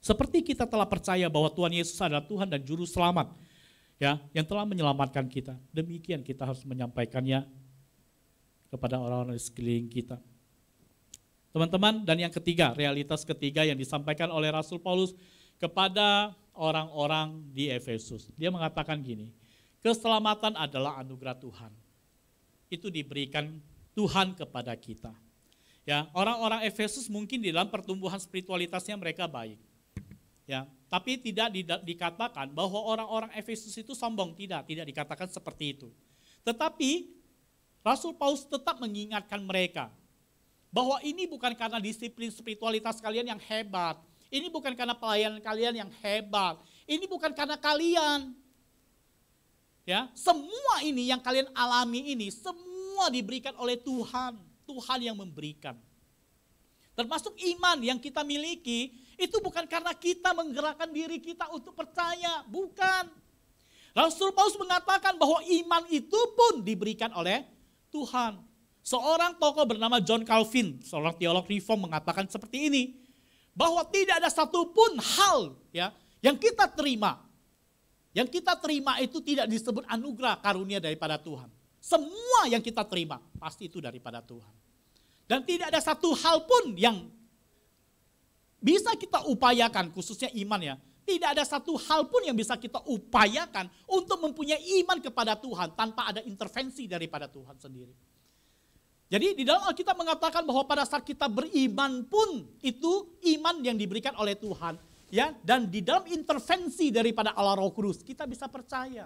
Seperti kita telah percaya bahwa Tuhan Yesus adalah Tuhan dan Juru Selamat, ya, yang telah menyelamatkan kita. Demikian kita harus menyampaikannya kepada orang-orang di sekeliling kita. Teman-teman, dan yang ketiga, realitas ketiga yang disampaikan oleh Rasul Paulus kepada orang-orang di Efesus. Dia mengatakan gini, keselamatan adalah anugerah Tuhan. Itu diberikan Tuhan kepada kita. Ya, orang-orang Efesus mungkin di dalam pertumbuhan spiritualitasnya mereka baik. Ya, tapi tidak dikatakan bahwa orang-orang Efesus itu sombong, tidak dikatakan seperti itu. Tetapi Rasul Paulus tetap mengingatkan mereka bahwa ini bukan karena disiplin spiritualitas kalian yang hebat. Ini bukan karena pelayanan kalian yang hebat. Ini bukan karena kalian. Ya, semua ini yang kalian alami ini semua diberikan oleh Tuhan. Tuhan yang memberikan. Termasuk iman yang kita miliki itu bukan karena kita menggerakkan diri kita untuk percaya, bukan. Rasul Paulus mengatakan bahwa iman itu pun diberikan oleh Tuhan. Seorang tokoh bernama John Calvin, seorang teolog reform mengatakan seperti ini. Bahwa tidak ada satupun hal ya yang kita terima. Yang kita terima itu tidak disebut anugerah karunia daripada Tuhan. Semua yang kita terima pasti itu daripada Tuhan. Dan tidak ada satu hal pun yang bisa kita upayakan, khususnya iman ya. Tidak ada satu hal pun yang bisa kita upayakan untuk mempunyai iman kepada Tuhan tanpa ada intervensi daripada Tuhan sendiri. Jadi di dalam Alkitab mengatakan bahwa pada saat kita beriman pun itu iman yang diberikan oleh Tuhan. Ya, dan di dalam intervensi daripada Allah Roh Kudus kita bisa percaya.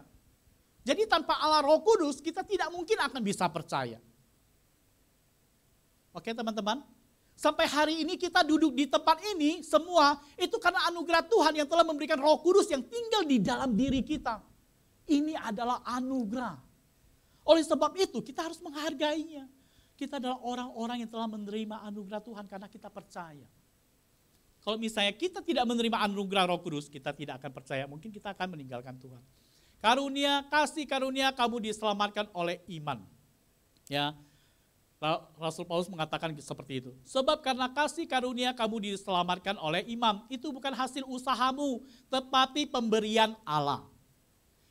Jadi tanpa Allah Roh Kudus kita tidak mungkin akan bisa percaya. Oke teman-teman, sampai hari ini kita duduk di tempat ini semua itu karena anugerah Tuhan yang telah memberikan Roh Kudus yang tinggal di dalam diri kita. Ini adalah anugerah. Oleh sebab itu kita harus menghargainya. Kita adalah orang-orang yang telah menerima anugerah Tuhan karena kita percaya. Kalau misalnya kita tidak menerima anugerah Roh Kudus, kita tidak akan percaya. Mungkin kita akan meninggalkan Tuhan. Kasih karunia kamu diselamatkan oleh iman. Ya, Rasul Paulus mengatakan seperti itu. Sebab karena kasih karunia kamu diselamatkan oleh iman, itu bukan hasil usahamu, tetapi pemberian Allah.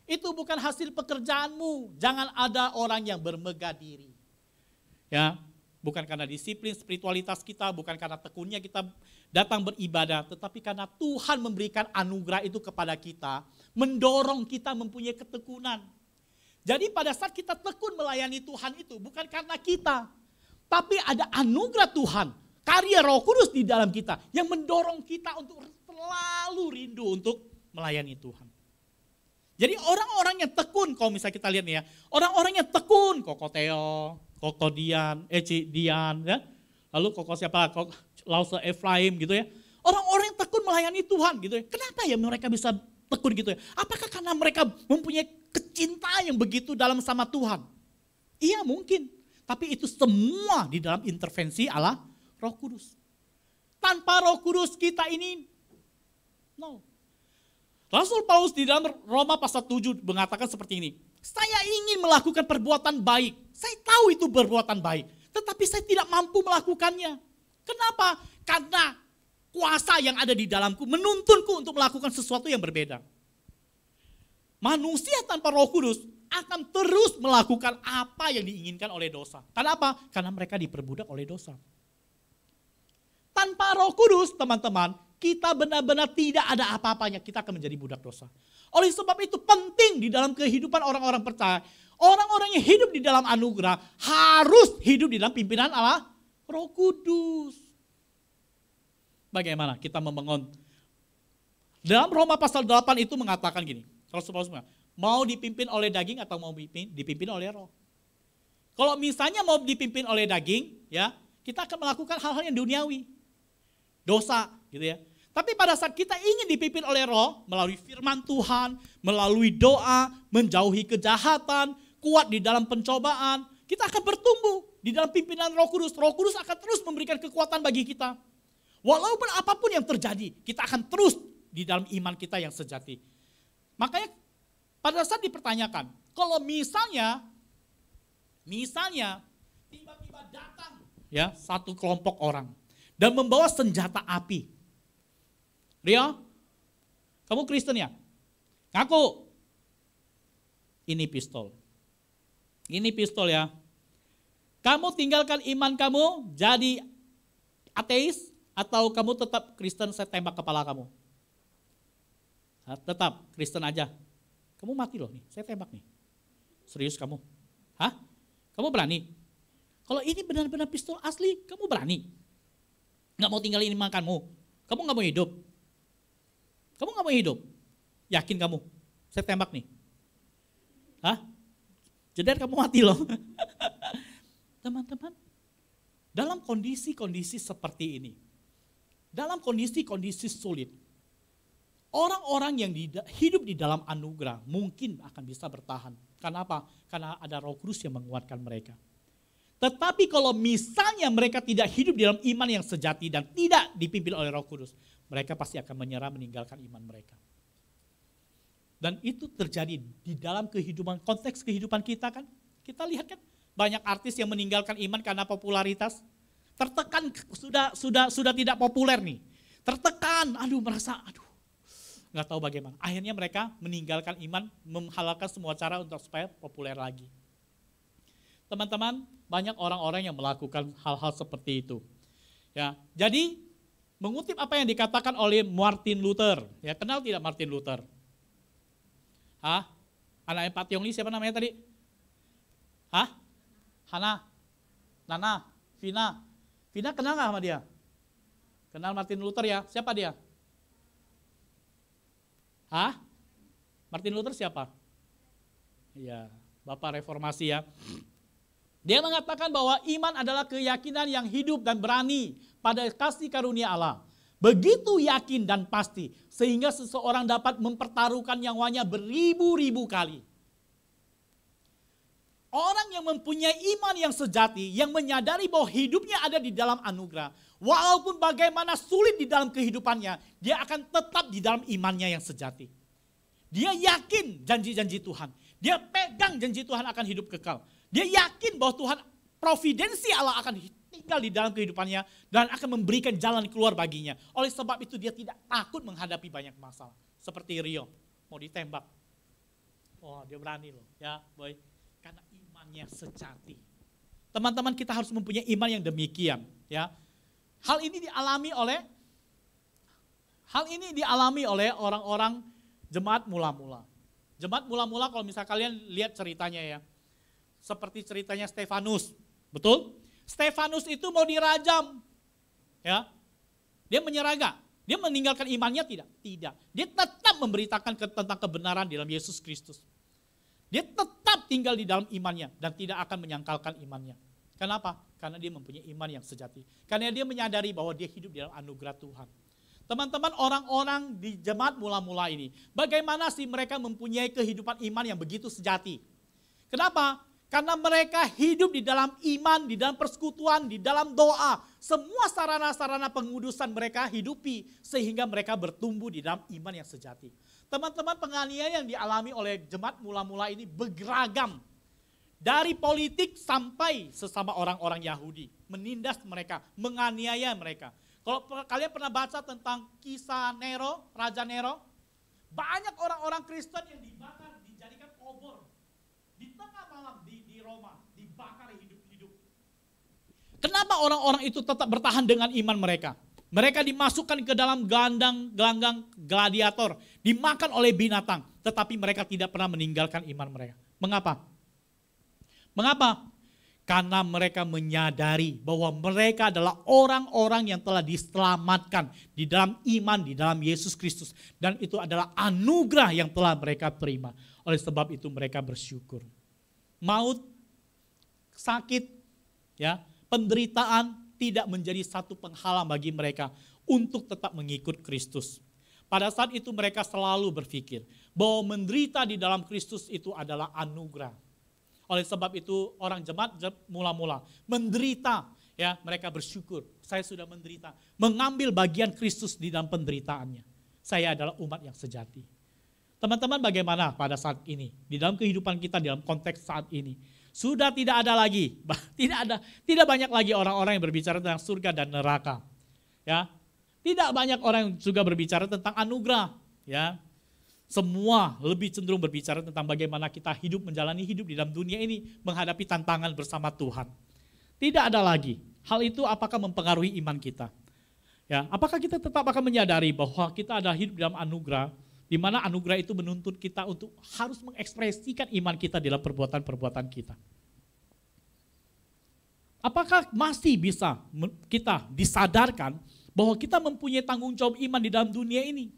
Itu bukan hasil pekerjaanmu. Jangan ada orang yang bermegah diri. Ya, bukan karena disiplin spiritualitas kita, bukan karena tekunnya kita datang beribadah, tetapi karena Tuhan memberikan anugerah itu kepada kita, mendorong kita mempunyai ketekunan. Jadi pada saat kita tekun melayani Tuhan itu bukan karena kita, tapi ada anugerah Tuhan, karya Roh Kudus di dalam kita yang mendorong kita untuk selalu rindu untuk melayani Tuhan. Jadi orang-orang yang tekun, kalau misalnya kita lihat nih ya, orang-orang yang tekun, Koko Theo, Koko Dian, Dian, ya. Lalu Koko siapa? Lause Efraim gitu ya. Orang-orang yang tekun melayani Tuhan gitu ya. Kenapa ya mereka bisa tekun gitu ya? Apakah karena mereka mempunyai kecintaan yang begitu dalam sama Tuhan? Iya mungkin. Tapi itu semua di dalam intervensi Allah Roh Kudus. Tanpa Roh Kudus kita ini, no. Rasul Paulus di dalam Roma pasal 7 mengatakan seperti ini. Saya ingin melakukan perbuatan baik. Saya tahu itu perbuatan baik. Tetapi saya tidak mampu melakukannya. Kenapa? Karena kuasa yang ada di dalamku menuntunku untuk melakukan sesuatu yang berbeda. Manusia tanpa Roh Kudus akan terus melakukan apa yang diinginkan oleh dosa. Karena apa? Karena mereka diperbudak oleh dosa. Tanpa Roh Kudus, teman-teman, kita benar-benar tidak ada apa-apanya, kita akan menjadi budak dosa. Oleh sebab itu penting di dalam kehidupan orang-orang percaya, orang-orang yang hidup di dalam anugerah harus hidup di dalam pimpinan Allah, Roh Kudus. Bagaimana kita membangun? Dalam Roma pasal 8 itu mengatakan gini, Rasul-Rasul mau dipimpin oleh daging atau mau dipimpin oleh roh. Kalau misalnya mau dipimpin oleh daging, ya kita akan melakukan hal-hal yang duniawi. Dosa gitu ya. Tapi pada saat kita ingin dipimpin oleh roh, melalui firman Tuhan, melalui doa, menjauhi kejahatan, kuat di dalam pencobaan, kita akan bertumbuh di dalam pimpinan Roh Kudus. Roh Kudus akan terus memberikan kekuatan bagi kita. Walaupun apapun yang terjadi, kita akan terus di dalam iman kita yang sejati. Makanya pada saat dipertanyakan, kalau misalnya tiba-tiba datang ya satu kelompok orang dan membawa senjata api. Rio, kamu Kristen ya? Ngaku. Ini pistol. Ini pistol ya. Kamu tinggalkan iman kamu jadi ateis atau kamu tetap Kristen, saya tembak kepala kamu? Tetap Kristen aja. Kamu mati loh nih, saya tembak nih. Serius kamu? Hah? Kamu berani? Kalau ini benar-benar pistol asli, kamu berani? Nggak mau tinggalin iman kamu? Kamu nggak mau hidup? Kamu nggak mau hidup? Yakin kamu? Saya tembak nih. Hah? Jeder kamu mati loh. Teman-teman, dalam kondisi-kondisi seperti ini, dalam kondisi-kondisi sulit, orang-orang yang hidup di dalam anugerah mungkin akan bisa bertahan. Karena apa? Karena ada Roh Kudus yang menguatkan mereka. Tetapi kalau misalnya mereka tidak hidup di dalam iman yang sejati dan tidak dipimpin oleh Roh Kudus, mereka pasti akan menyerah, meninggalkan iman mereka. Dan itu terjadi di dalam kehidupan, konteks kehidupan kita kan. Kita lihat kan banyak artis yang meninggalkan iman karena popularitas. Tertekan, sudah tidak populer nih. Tertekan, merasa nggak tahu bagaimana. Akhirnya mereka meninggalkan iman, menghalalkan semua cara untuk supaya populer lagi. Teman-teman, banyak orang-orang yang melakukan hal-hal seperti itu. Ya, jadi mengutip apa yang dikatakan oleh Martin Luther. Ya, kenal tidak Martin Luther? Hah? Anaknya Pak Tiongli siapa namanya tadi? Hah? Hana? Nana? Vina? Vina kenal nggak sama dia? Kenal Martin Luther ya? Siapa dia? Hah? Martin Luther siapa? Iya, Bapak Reformasi ya. Dia mengatakan bahwa iman adalah keyakinan yang hidup dan berani pada kasih karunia Allah. Begitu yakin dan pasti sehingga seseorang dapat mempertaruhkan nyawanya beribu-ribu kali. Orang yang mempunyai iman yang sejati, yang menyadari bahwa hidupnya ada di dalam anugerah, walaupun bagaimana sulit di dalam kehidupannya, dia akan tetap di dalam imannya yang sejati. Dia yakin janji-janji Tuhan. Dia pegang janji Tuhan akan hidup kekal. Dia yakin bahwa Tuhan, providensi Allah akan tinggal di dalam kehidupannya dan akan memberikan jalan keluar baginya. Oleh sebab itu dia tidak takut menghadapi banyak masalah. Seperti Rio, mau ditembak. Oh, dia berani loh, ya boy. Karena imannya sejati. Teman-teman, kita harus mempunyai iman yang demikian, ya. Hal ini dialami oleh orang-orang jemaat mula-mula. Jemaat mula-mula kalau misalnya kalian lihat ceritanya ya. Seperti ceritanya Stefanus, betul? Stefanus itu mau dirajam, ya. Dia menyerah gak? Dia meninggalkan imannya tidak? Tidak. Dia tetap memberitakan tentang kebenaran di dalam Yesus Kristus. Dia tetap tinggal di dalam imannya dan tidak akan menyangkalkan imannya. Kenapa? Karena dia mempunyai iman yang sejati. Karena dia menyadari bahwa dia hidup di dalam anugerah Tuhan. Teman-teman, orang-orang di jemaat mula-mula ini, bagaimana sih mereka mempunyai kehidupan iman yang begitu sejati? Kenapa? Karena mereka hidup di dalam iman, di dalam persekutuan, di dalam doa. Semua sarana-sarana pengudusan mereka hidupi sehingga mereka bertumbuh di dalam iman yang sejati. Teman-teman, penganiayaan yang dialami oleh jemaat mula-mula ini beragam. Dari politik sampai sesama orang-orang Yahudi. Menindas mereka, menganiaya mereka. Kalau kalian pernah baca tentang kisah Nero, Raja Nero, banyak orang-orang Kristen yang dibakar, dijadikan obor. Roma, dibakar hidup-hidup. Kenapa orang-orang itu tetap bertahan dengan iman mereka? Mereka dimasukkan ke dalam gelanggang gladiator, dimakan oleh binatang, tetapi mereka tidak pernah meninggalkan iman mereka. Mengapa? Mengapa? Karena mereka menyadari bahwa mereka adalah orang-orang yang telah diselamatkan di dalam iman, di dalam Yesus Kristus. Dan itu adalah anugerah yang telah mereka terima. Oleh sebab itu mereka bersyukur. Maut, sakit, ya, penderitaan tidak menjadi satu penghalang bagi mereka untuk tetap mengikut Kristus. Pada saat itu mereka selalu berpikir bahwa menderita di dalam Kristus itu adalah anugerah. Oleh sebab itu orang jemaat mula-mula menderita, ya, mereka bersyukur. Saya sudah menderita, mengambil bagian Kristus di dalam penderitaannya. Saya adalah umat yang sejati. Teman-teman, bagaimana pada saat ini di dalam kehidupan kita, dalam konteks saat ini? Sudah tidak ada lagi, tidak banyak lagi orang-orang yang berbicara tentang surga dan neraka. Ya, tidak banyak orang yang juga berbicara tentang anugerah. Ya, semua lebih cenderung berbicara tentang bagaimana kita hidup, menjalani hidup di dalam dunia ini, menghadapi tantangan bersama Tuhan. Tidak ada lagi. Hal itu apakah mempengaruhi iman kita? Ya, apakah kita tetap akan menyadari bahwa kita ada hidup dalam anugerah, di mana anugerah itu menuntut kita untuk harus mengekspresikan iman kita dalam perbuatan-perbuatan kita. Apakah masih bisa kita disadarkan bahwa kita mempunyai tanggung jawab iman di dalam dunia ini?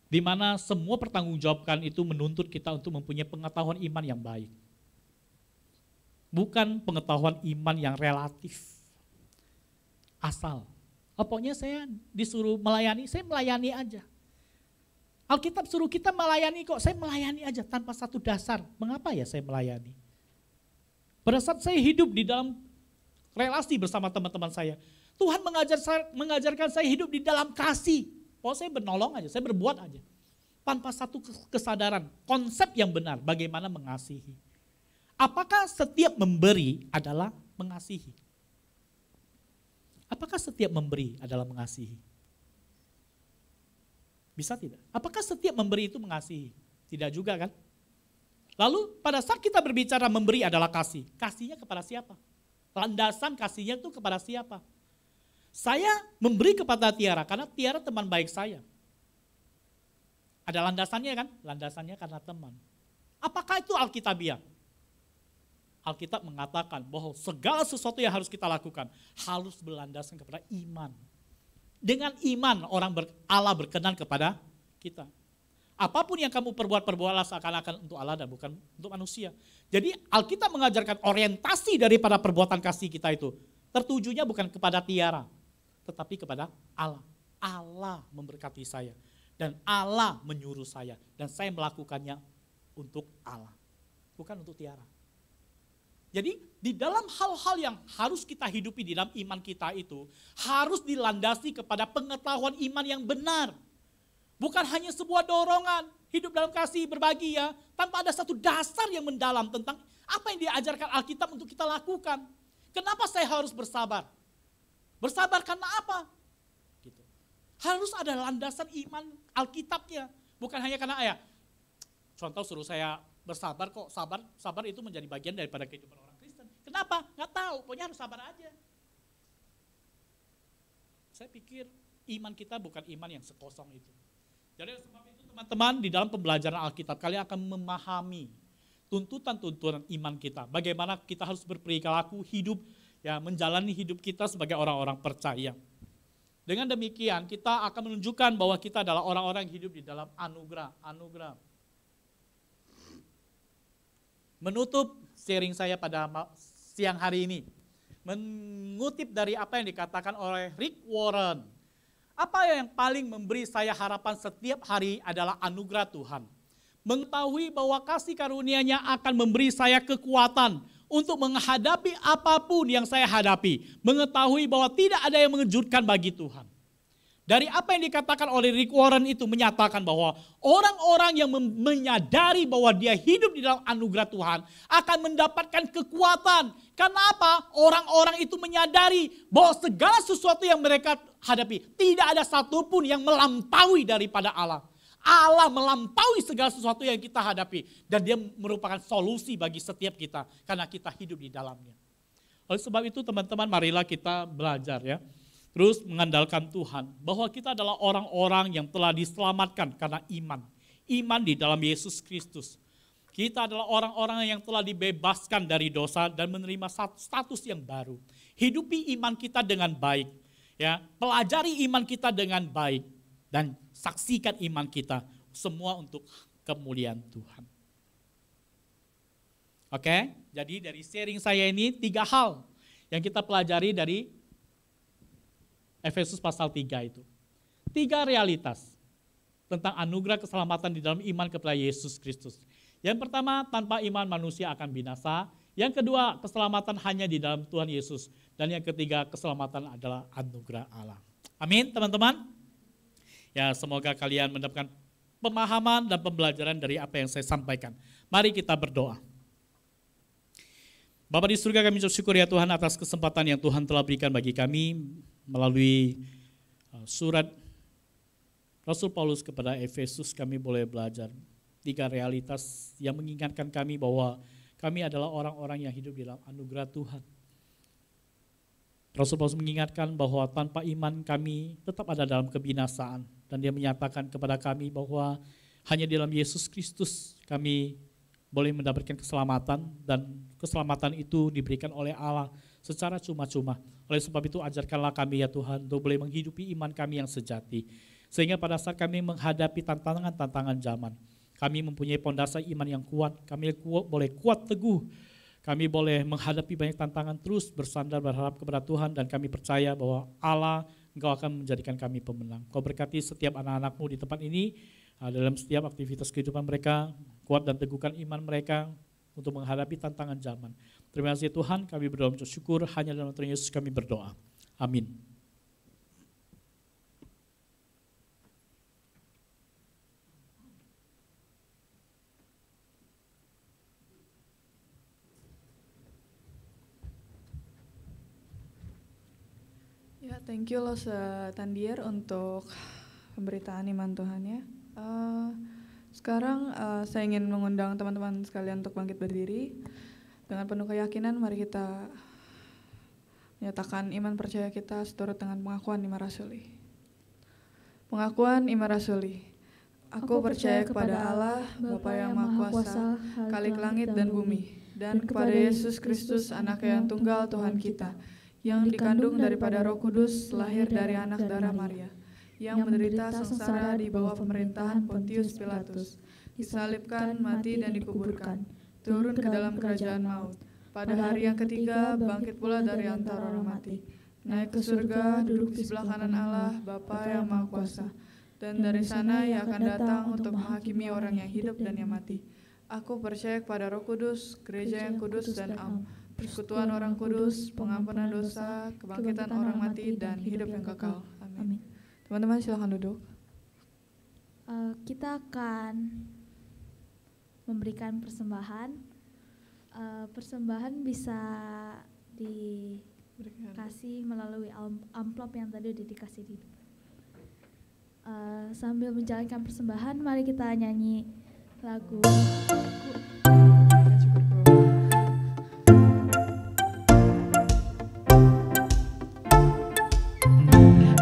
Di mana semua pertanggungjawabkan itu menuntut kita untuk mempunyai pengetahuan iman yang baik. Bukan pengetahuan iman yang relatif. Asal. Pokoknya saya disuruh melayani, saya melayani aja. Alkitab suruh kita melayani kok, saya melayani aja tanpa satu dasar. Mengapa ya saya melayani? Pada saat saya hidup di dalam relasi bersama teman-teman saya, Tuhan mengajarkan saya hidup di dalam kasih. Oh, saya menolong aja, saya berbuat aja. Tanpa satu kesadaran, konsep yang benar bagaimana mengasihi. Apakah setiap memberi adalah mengasihi? Apakah setiap memberi adalah mengasihi? Bisa tidak? Apakah setiap memberi itu mengasihi? Tidak juga kan? Lalu pada saat kita berbicara memberi adalah kasih. Kasihnya kepada siapa? Landasan kasihnya itu kepada siapa? Saya memberi kepada Tiara karena Tiara teman baik saya. Ada landasannya kan? Landasannya karena teman. Apakah itu Alkitabiah? Alkitab mengatakan bahwa segala sesuatu yang harus kita lakukan harus berlandaskan kepada iman. Dengan iman Allah berkenan kepada kita. Apapun yang kamu perbuatlah seakan-akan untuk Allah dan bukan untuk manusia. Jadi Alkitab mengajarkan orientasi daripada perbuatan kasih kita itu. Tertujunya bukan kepada Tiara, tetapi kepada Allah. Allah memberkati saya dan Allah menyuruh saya dan saya melakukannya untuk Allah, bukan untuk Tiara. Jadi di dalam hal-hal yang harus kita hidupi di dalam iman kita itu harus dilandasi kepada pengetahuan iman yang benar. Bukan hanya sebuah dorongan, hidup dalam kasih, berbagi ya, tanpa ada satu dasar yang mendalam tentang apa yang diajarkan Alkitab untuk kita lakukan. Kenapa saya harus bersabar? Bersabar karena apa? Gitu. Harus ada landasan iman Alkitabnya, bukan hanya karena contoh suruh saya bersabar kok, sabar itu menjadi bagian daripada kehidupan orang Kristen. Kenapa? Nggak tahu, pokoknya harus sabar aja. Saya pikir iman kita bukan iman yang sekosong itu. Jadi sebab itu teman-teman di dalam pembelajaran Alkitab kalian akan memahami tuntutan-tuntutan iman kita. Bagaimana kita harus berperilaku hidup, ya menjalani hidup kita sebagai orang-orang percaya. Dengan demikian kita akan menunjukkan bahwa kita adalah orang-orang yang hidup di dalam anugerah. Menutup sharing saya pada siang hari ini, mengutip dari apa yang dikatakan oleh Rick Warren. Apa yang paling memberi saya harapan setiap hari adalah anugerah Tuhan. Mengetahui bahwa kasih karunia-Nya akan memberi saya kekuatan untuk menghadapi apapun yang saya hadapi. Mengetahui bahwa tidak ada yang mengejutkan bagi Tuhan. Dari apa yang dikatakan oleh Rick Warren itu menyatakan bahwa orang-orang yang menyadari bahwa dia hidup di dalam anugerah Tuhan akan mendapatkan kekuatan. Karena apa? Orang-orang itu menyadari bahwa segala sesuatu yang mereka hadapi tidak ada satupun yang melampaui daripada Allah. Allah melampaui segala sesuatu yang kita hadapi. Dan dia merupakan solusi bagi setiap kita. Karena kita hidup di dalamnya. Oleh sebab itu teman-teman, marilah kita belajar ya. Terus mengandalkan Tuhan. Bahwa kita adalah orang-orang yang telah diselamatkan karena iman. Iman di dalam Yesus Kristus. Kita adalah orang-orang yang telah dibebaskan dari dosa dan menerima status yang baru. Hidupi iman kita dengan baik. Ya, pelajari iman kita dengan baik. Dan saksikan iman kita. Semua untuk kemuliaan Tuhan. Oke, jadi dari sharing saya ini 3 hal yang kita pelajari dari Efesus pasal 3 itu. 3 realitas tentang anugerah keselamatan di dalam iman kepada Yesus Kristus. Yang pertama, tanpa iman manusia akan binasa. Yang kedua, keselamatan hanya di dalam Tuhan Yesus. Dan yang ketiga, keselamatan adalah anugerah Allah. Amin, teman-teman. Ya, semoga kalian mendapatkan pemahaman dan pembelajaran dari apa yang saya sampaikan. Mari kita berdoa. Bapa di surga, kami bersyukur ya Tuhan atas kesempatan yang Tuhan telah berikan bagi kami melalui surat Rasul Paulus kepada Efesus. Kami boleh belajar 3 realitas yang mengingatkan kami bahwa kami adalah orang-orang yang hidup di dalam anugerah Tuhan. Rasul Paulus mengingatkan bahwa tanpa iman kami tetap ada dalam kebinasaan. Dan dia menyatakan kepada kami bahwa hanya di dalam Yesus Kristus kami boleh mendapatkan keselamatan, dan keselamatan itu diberikan oleh Allah secara cuma-cuma. Oleh sebab itu ajarkanlah kami ya Tuhan untuk boleh menghidupi iman kami yang sejati. Sehingga pada saat kami menghadapi tantangan-tantangan zaman, kami mempunyai pondasi iman yang kuat, kami boleh kuat teguh, kami boleh menghadapi banyak tantangan, terus bersandar berharap kepada Tuhan, dan kami percaya bahwa Allah, Engkau akan menjadikan kami pemenang. Kau berkati setiap anak-anak-Mu di tempat ini, dalam setiap aktivitas kehidupan mereka, kuat dan teguhkan iman mereka untuk menghadapi tantangan zaman. Terima kasih Tuhan, kami berdoa bersyukur, hanya dalam Tuhan Yesus kami berdoa. Amin. Ya, thank you loh Tandier untuk pemberitaan iman Tuhan ya. Sekarang saya ingin mengundang teman-teman sekalian untuk bangkit berdiri. Dengan penuh keyakinan mari kita menyatakan iman percaya kita seturut dengan pengakuan iman rasuli. Pengakuan iman rasuli. Aku percaya kepada Allah, Bapa yang Maha Kuasa, Khalik langit dan bumi, dan kepada Yesus Kristus, Anak yang tunggal Tuhan kita, yang dikandung daripada Roh Kudus, lahir dari anak darah Maria, yang menderita sengsara di bawah pemerintahan Pontius Pilatus, disalibkan, mati dan dikuburkan, turun ke dalam kerajaan maut. Pada hari yang ketiga bangkit pula dari antara orang mati, naik ke surga, duduk di sebelah kanan Allah, Bapa yang Maha Kuasa, dan dari sana Ia akan datang untuk menghakimi orang yang hidup dan yang mati. Aku percaya kepada Roh Kudus, gereja yang kudus dan am, persekutuan orang kudus, pengampunan dosa, kebangkitan orang mati, dan hidup yang kekal. Amin. Teman-teman silakan duduk. Kita akan memberikan persembahan. Persembahan bisa dikasih melalui amplop yang tadi udah dikasih di depan. Sambil menjalankan persembahan, mari kita nyanyi lagu.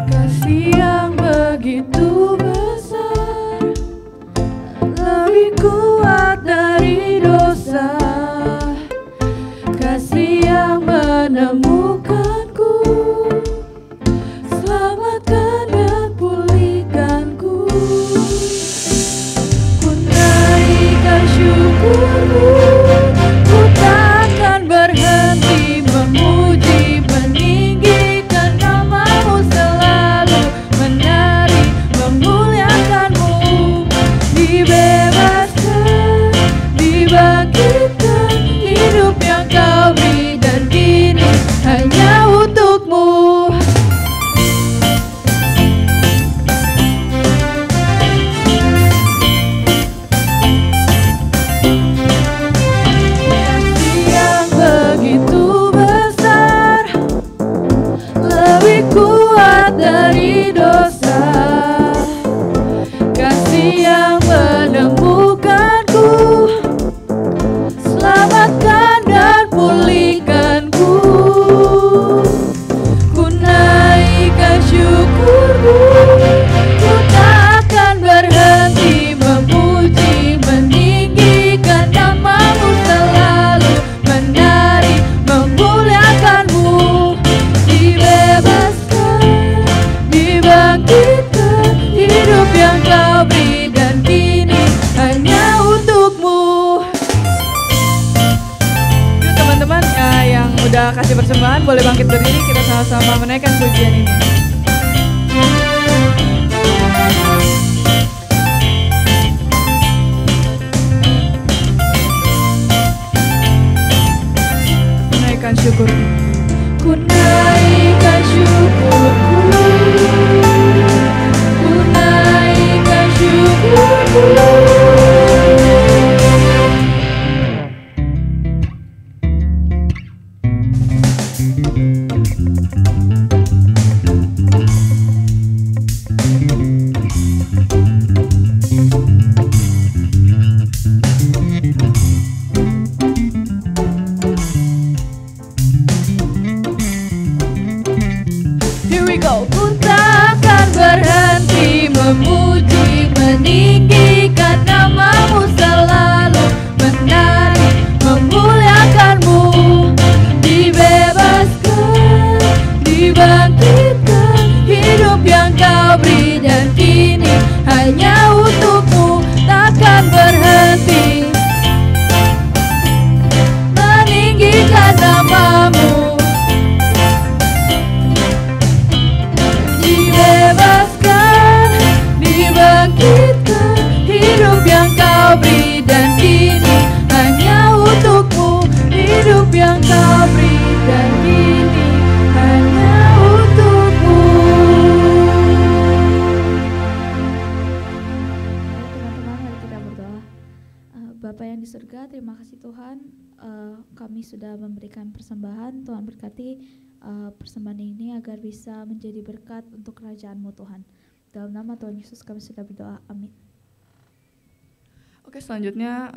Kasih yang begitu besar, lebih kuat dari dosa. Kasih yang menemukanku, selamatkan dan pulihkanku. Ku naikkan syukur udah kasih persembahan boleh bangkit berdiri, kita sama-sama menaikkan pujian ini. Menaikkan syukur. Ku naikkan syukurku, ku naikkan syukurku. Here we go. Ku takkan berhenti memuji, meninggikan namamu, selalu menari, memuliakanmu. Dibebaskan, dibangkitkan, hidup yang kau beri dan kini hanya untukmu. Takkan berhenti meninggikan namamu. Dibebaskan, dibangkitkan, hidup yang kau beri dan kini hanya untukmu. Hidup yang kau beri dan kini hanya untukmu. Teman-teman, mari kita berdoa. Bapa yang di surga, terima kasih Tuhan, kami sudah memberikan persembahan. Tuhan berkati persembahan ini agar bisa menjadi berkat untuk kerajaan-Mu Tuhan. Dalam nama Tuhan Yesus kami sudah berdoa, amin. Oke, selanjutnya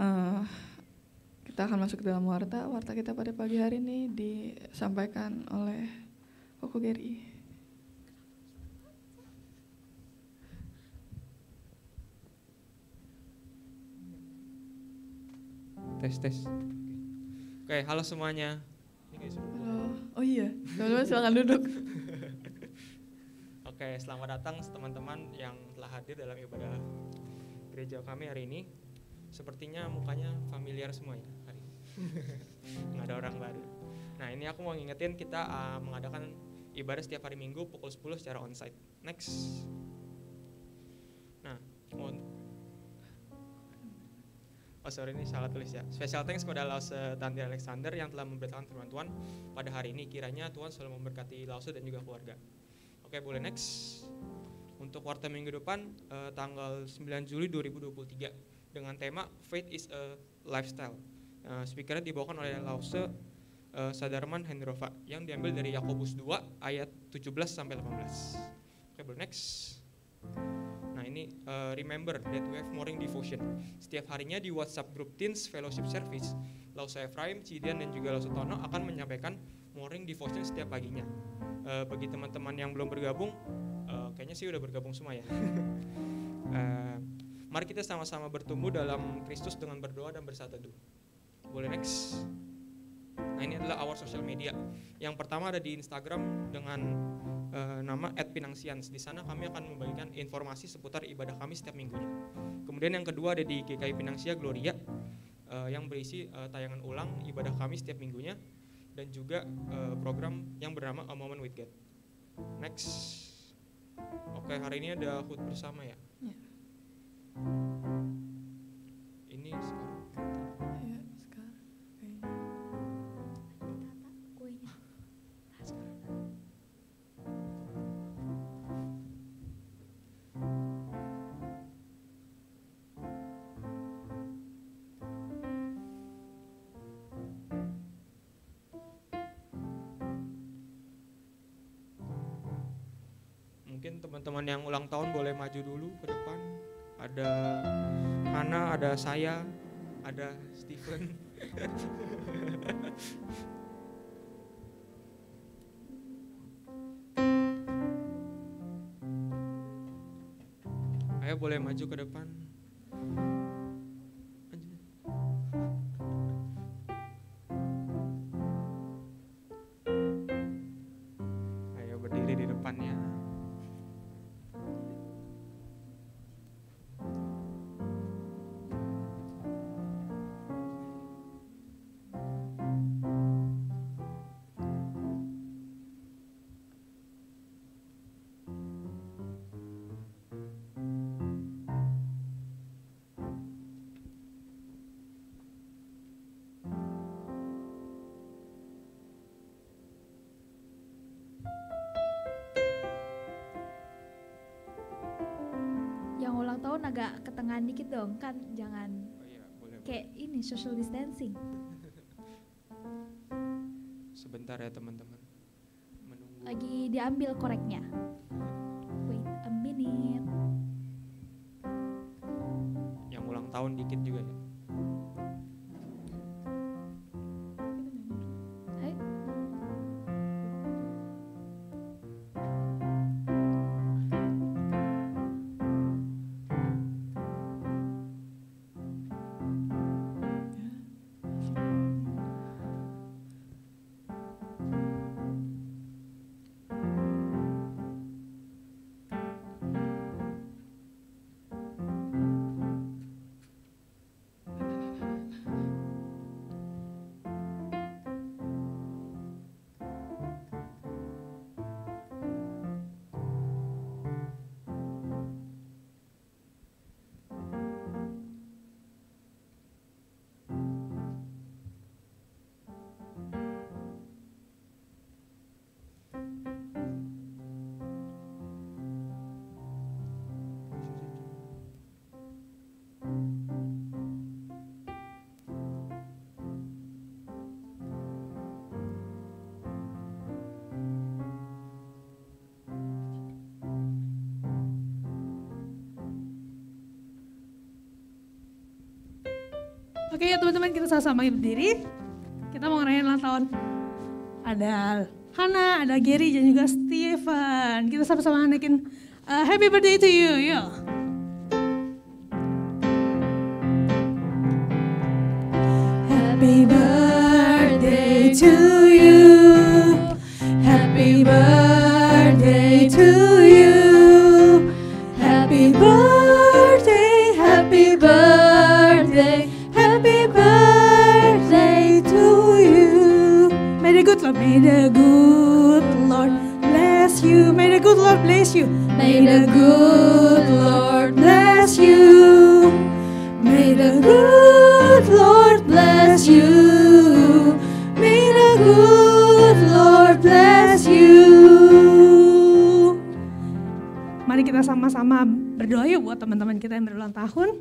kita akan masuk ke dalam warta. Warta kita pada pagi hari ini disampaikan oleh Koko Geri. Tes. Oke, halo semuanya. Halo. Oh iya, teman-teman silakan duduk. Oke, selamat datang teman-teman yang telah hadir dalam ibadah gereja kami hari ini. Sepertinya mukanya familiar semua ya hari ini. Nggak ada orang baru. Nah, ini aku mau ngingetin kita mengadakan ibadah setiap hari Minggu pukul 10 secara onsite. Next. Nah, ini salah tulis ya. Special thanks kepada Lause Tanti Alexander yang telah memberitakan firman Tuhan pada hari ini. Kiranya Tuhan selalu memberkati Lause dan juga keluarga. Oke, boleh next. Untuk warta minggu depan tanggal 9 Juli 2023 dengan tema Faith is a Lifestyle. Speakernya dibawakan oleh Lause Sadarman Hendrova yang diambil dari Yakobus 2 ayat 17 sampai 18. Oke, boleh next. Nah, ini remember that we have morning devotion. Setiap harinya di WhatsApp group Teens Fellowship Service, Lause Efraim, Cidian dan juga Lause Tono akan menyampaikan morning devotion setiap paginya. Bagi teman-teman yang belum bergabung, kayaknya sih udah bergabung semua ya. Mari kita sama-sama bertumbuh dalam Kristus dengan berdoa dan bersatu teduh. Boleh next. Nah, ini adalah our social media. Yang pertama ada di Instagram dengan nama @pinangsians. Di sana kami akan membagikan informasi seputar ibadah kami setiap minggunya. Kemudian yang kedua ada di GKI Pinangsia Gloria yang berisi tayangan ulang ibadah kami setiap minggunya dan juga program yang bernama A Moment with God. Next. Oke, hari ini ada HUT bersama ya. Ya. Ini sekarang. Ya, sekarang kayaknya. Mungkin teman-teman yang ulang tahun boleh maju dulu ke depan. Ada Hana, ada saya, ada Steven. Ayo boleh maju ke depan. Ayo berdiri di depannya. mikrofon agak ke tengah dikit dong, kan jangan Oh iya, boleh. kayak ini social distancing. Sebentar ya teman-teman. Menunggu. Lagi diambil koreknya. Wait a minute. Yang ulang tahun dikit juga ya. Hai. Oke ya teman-teman, kita sama-sama berdiri. Kita mau ngerayain ulang tahun. Ada Hana, ada Gary dan juga Steven. Kita sama-sama naikin happy birthday to you. Yuk. Happy birthday to you. Happy birthday to you. Happy birthday, happy birthday, happy birthday to you. May the good Lord bless you. May the good Lord bless you. May the good Lord bless you. May the good Lord bless you. May the good Lord bless you. Mari kita sama-sama berdoa yuk buat teman-teman kita yang berulang tahun.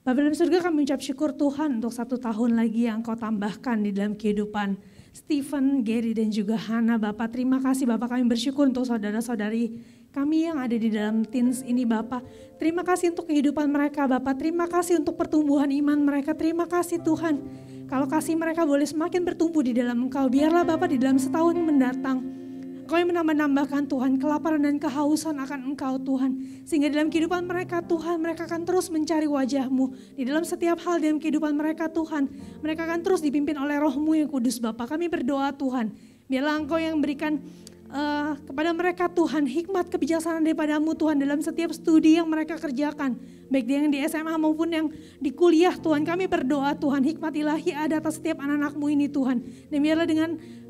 Bapa dalam surga, kami ucap syukur Tuhan untuk 1 tahun lagi yang Kau tambahkan di dalam kehidupan Stephen, Gary dan juga Hana. Bapak, terima kasih Bapak, kami bersyukur untuk saudara-saudari kami yang ada di dalam teens ini Bapak. Terima kasih untuk kehidupan mereka Bapak, terima kasih untuk pertumbuhan iman mereka. Terima kasih Tuhan, kalau kasih mereka boleh semakin bertumbuh di dalam Engkau. Biarlah Bapak di dalam setahun mendatang Kau yang menambah-nambahkan Tuhan kelaparan dan kehausan akan Engkau Tuhan. Sehingga dalam kehidupan mereka Tuhan, mereka akan terus mencari wajah-Mu. Di dalam setiap hal dalam kehidupan mereka Tuhan, mereka akan terus dipimpin oleh Roh-Mu yang kudus Bapak. Kami berdoa Tuhan, biarlah Engkau yang berikan kepada mereka Tuhan hikmat kebijaksanaan daripada-Mu Tuhan dalam setiap studi yang mereka kerjakan. Baik yang di SMA maupun yang di kuliah Tuhan. Kami berdoa Tuhan, hikmat ilahi ada atas setiap anak-anak-Mu ini Tuhan. Dan biarlah dengan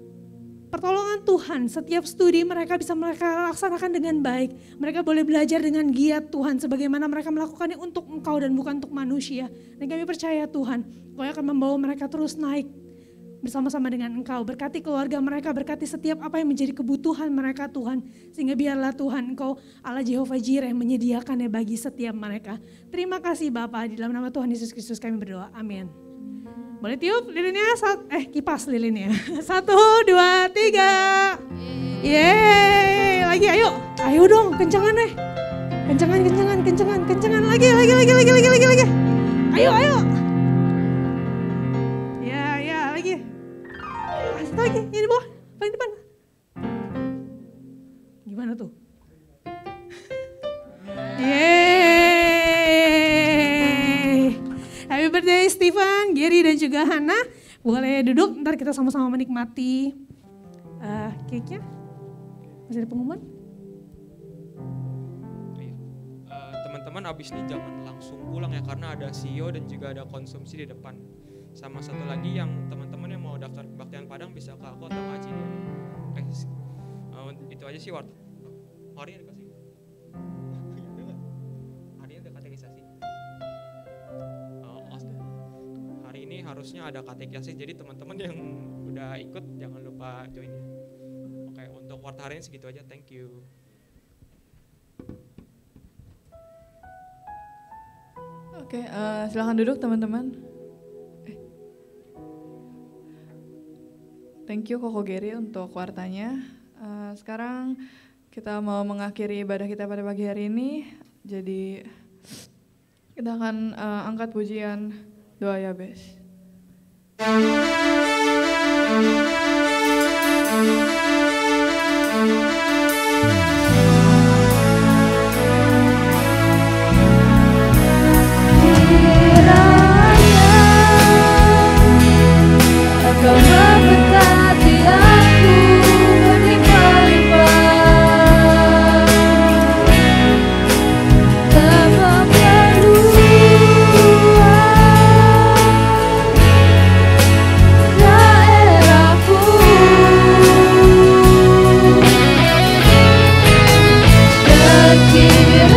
pertolongan Tuhan, setiap studi mereka bisa mereka laksanakan dengan baik. Mereka boleh belajar dengan giat Tuhan, sebagaimana mereka melakukannya untuk Engkau dan bukan untuk manusia. Dan kami percaya Tuhan, Kau akan membawa mereka terus naik bersama-sama dengan Engkau. Berkati keluarga mereka, berkati setiap apa yang menjadi kebutuhan mereka Tuhan. Sehingga biarlah Tuhan Engkau Allah Jehovah Jireh menyediakannya bagi setiap mereka. Terima kasih Bapa, di dalam nama Tuhan Yesus Kristus kami berdoa, amin. Boleh tiup lilinnya, kipas lilinnya. 1, 2, 3. Yeay, lagi ayo. Ayo dong, kencangan deh. Kencangan lagi. Ayo. Ya, lagi. Satu lagi, ini bawah, paling depan. Gimana tuh? Yeay. Happy birthday Stephen, Gary dan juga Hana. Boleh duduk, ntar kita sama-sama menikmati cake-nya. Masih ada pengumuman? Teman-teman abis ini jangan langsung pulang ya, karena ada CEO dan juga ada konsumsi di depan. Sama satu lagi yang teman-teman yang mau daftar kebaktian Padang bisa ke aku atau ngaji ya. Itu aja sih hari ada kasih. Hari ada katekisasi. Hari ini harusnya ada katekisasi, jadi teman-teman yang udah ikut jangan lupa join ya. Oke, untuk warta hari ini segitu aja. Thank you. Oke, silakan duduk teman-teman. Thank you Koko Geri untuk wartanya. Sekarang kita mau mengakhiri ibadah kita pada pagi hari ini. Jadi kita akan angkat pujian doa Yabes. Kau memberkati aku berlimpah-limpah, tak memperluas daerahku, dan kiranya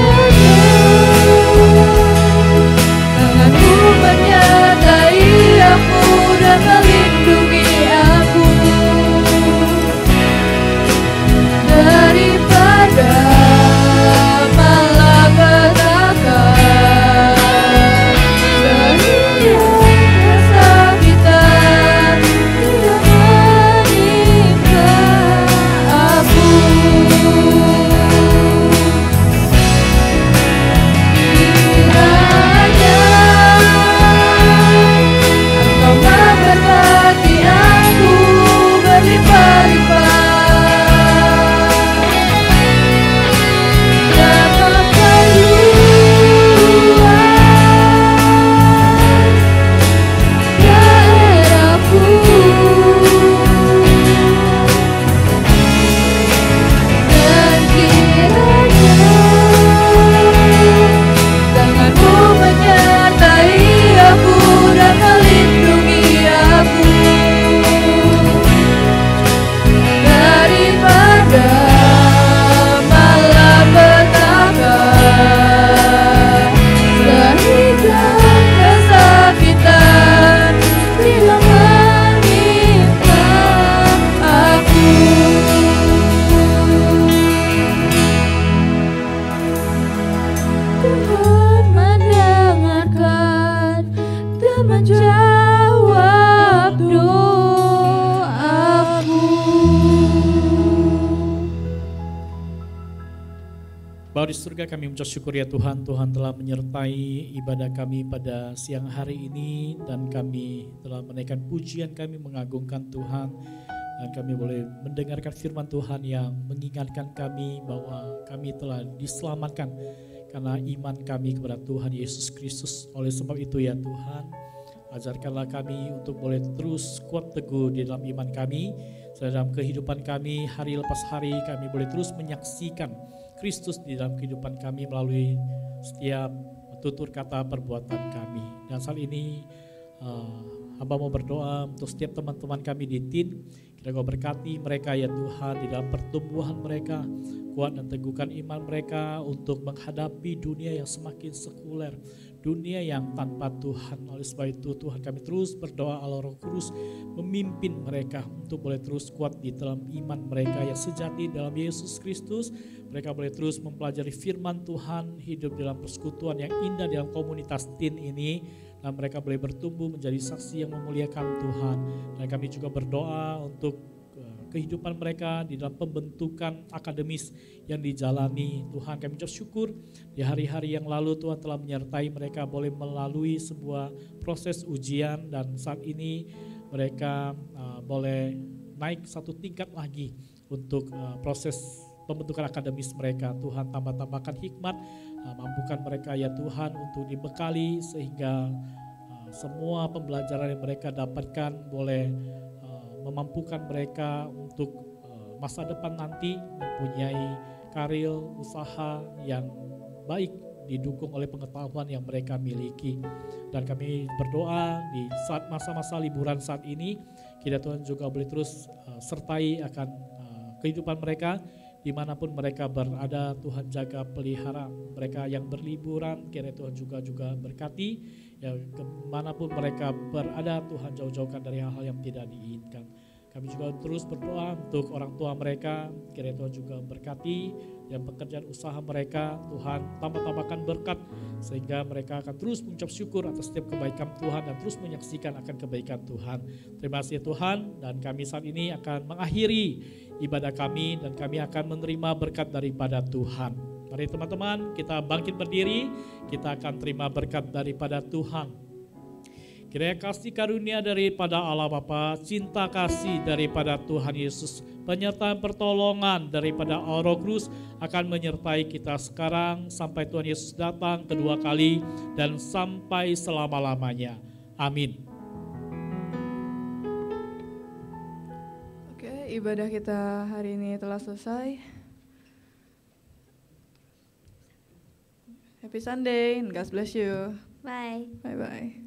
tanganmu menyertai aku dan melindungi aku daripada malapetaka sehingga kesakitan tidak menimpa aku. Kiranya Engkau memberkati aku berlimpah-limpah, dan memperluas daerahku, dan kiranya tanganmu menyertai aku dan melindungi aku daripada malapetaka sehingga kesakitan tidak menimpa aku. Tuhan mendengarkan dan menjawab doaku. Bapa di surga, kami mengucap syukur ya Tuhan, Tuhan telah menyertai ibadah kami pada siang hari ini dan kami telah menaikkan pujian kami mengagungkan Tuhan dan kami boleh mendengarkan firman Tuhan yang mengingatkan kami bahwa kami telah diselamatkan karena iman kami kepada Tuhan Yesus Kristus. Oleh sebab itu ya Tuhan, ajarkanlah kami untuk boleh terus kuat teguh di dalam iman kami, dalam kehidupan kami hari lepas hari kami boleh terus menyaksikan Kristus di dalam kehidupan kami melalui setiap tutur kata perbuatan kami. Dan saat ini hamba mau berdoa untuk setiap teman-teman kami di TIN. Kiranya Kau berkati mereka ya Tuhan di dalam pertumbuhan mereka, kuat dan teguhkan iman mereka untuk menghadapi dunia yang semakin sekuler, dunia yang tanpa Tuhan. Oleh sebab itu Tuhan, kami terus berdoa Allah Roh Kudus memimpin mereka untuk boleh terus kuat di dalam iman mereka yang sejati dalam Yesus Kristus. Mereka boleh terus mempelajari firman Tuhan, hidup dalam persekutuan yang indah dalam komunitas TIN ini, dan mereka boleh bertumbuh menjadi saksi yang memuliakan Tuhan. Dan kami juga berdoa untuk kehidupan mereka di dalam pembentukan akademis yang dijalani. Tuhan, kami ucap syukur di hari-hari yang lalu Tuhan telah menyertai mereka boleh melalui sebuah proses ujian, dan saat ini mereka boleh naik satu tingkat lagi untuk proses pembentukan akademis mereka. Tuhan, tambah-tambahkan hikmat, mampukan mereka ya Tuhan untuk dibekali sehingga semua pembelajaran yang mereka dapatkan boleh memampukan mereka untuk masa depan nanti mempunyai karir usaha yang baik didukung oleh pengetahuan yang mereka miliki. Dan kami berdoa di saat masa-masa liburan saat ini, kiranya Tuhan juga boleh terus sertai akan kehidupan mereka dimanapun mereka berada. Tuhan jaga pelihara mereka yang berliburan, kiranya Tuhan juga berkati ya, kemanapun mereka berada. Tuhan jauh-jauhkan dari hal-hal yang tidak diinginkan. Kami juga terus berdoa untuk orang tua mereka, kiranya Tuhan juga berkati dan pekerjaan usaha mereka, Tuhan tambah-tambahkan berkat sehingga mereka akan terus mengucap syukur atas setiap kebaikan Tuhan dan terus menyaksikan akan kebaikan Tuhan. Terima kasih Tuhan, dan kami saat ini akan mengakhiri ibadah kami dan kami akan menerima berkat daripada Tuhan. Mari teman-teman kita bangkit berdiri, kita akan terima berkat daripada Tuhan. Kiranya kasih karunia daripada Allah Bapa, cinta kasih daripada Tuhan Yesus, penyertaan pertolongan daripada Allah Roh Kudus akan menyertai kita sekarang sampai Tuhan Yesus datang kedua kali dan sampai selama-lamanya. Amin. Oke, ibadah kita hari ini telah selesai. Happy Sunday and God bless you. Bye. Bye-bye.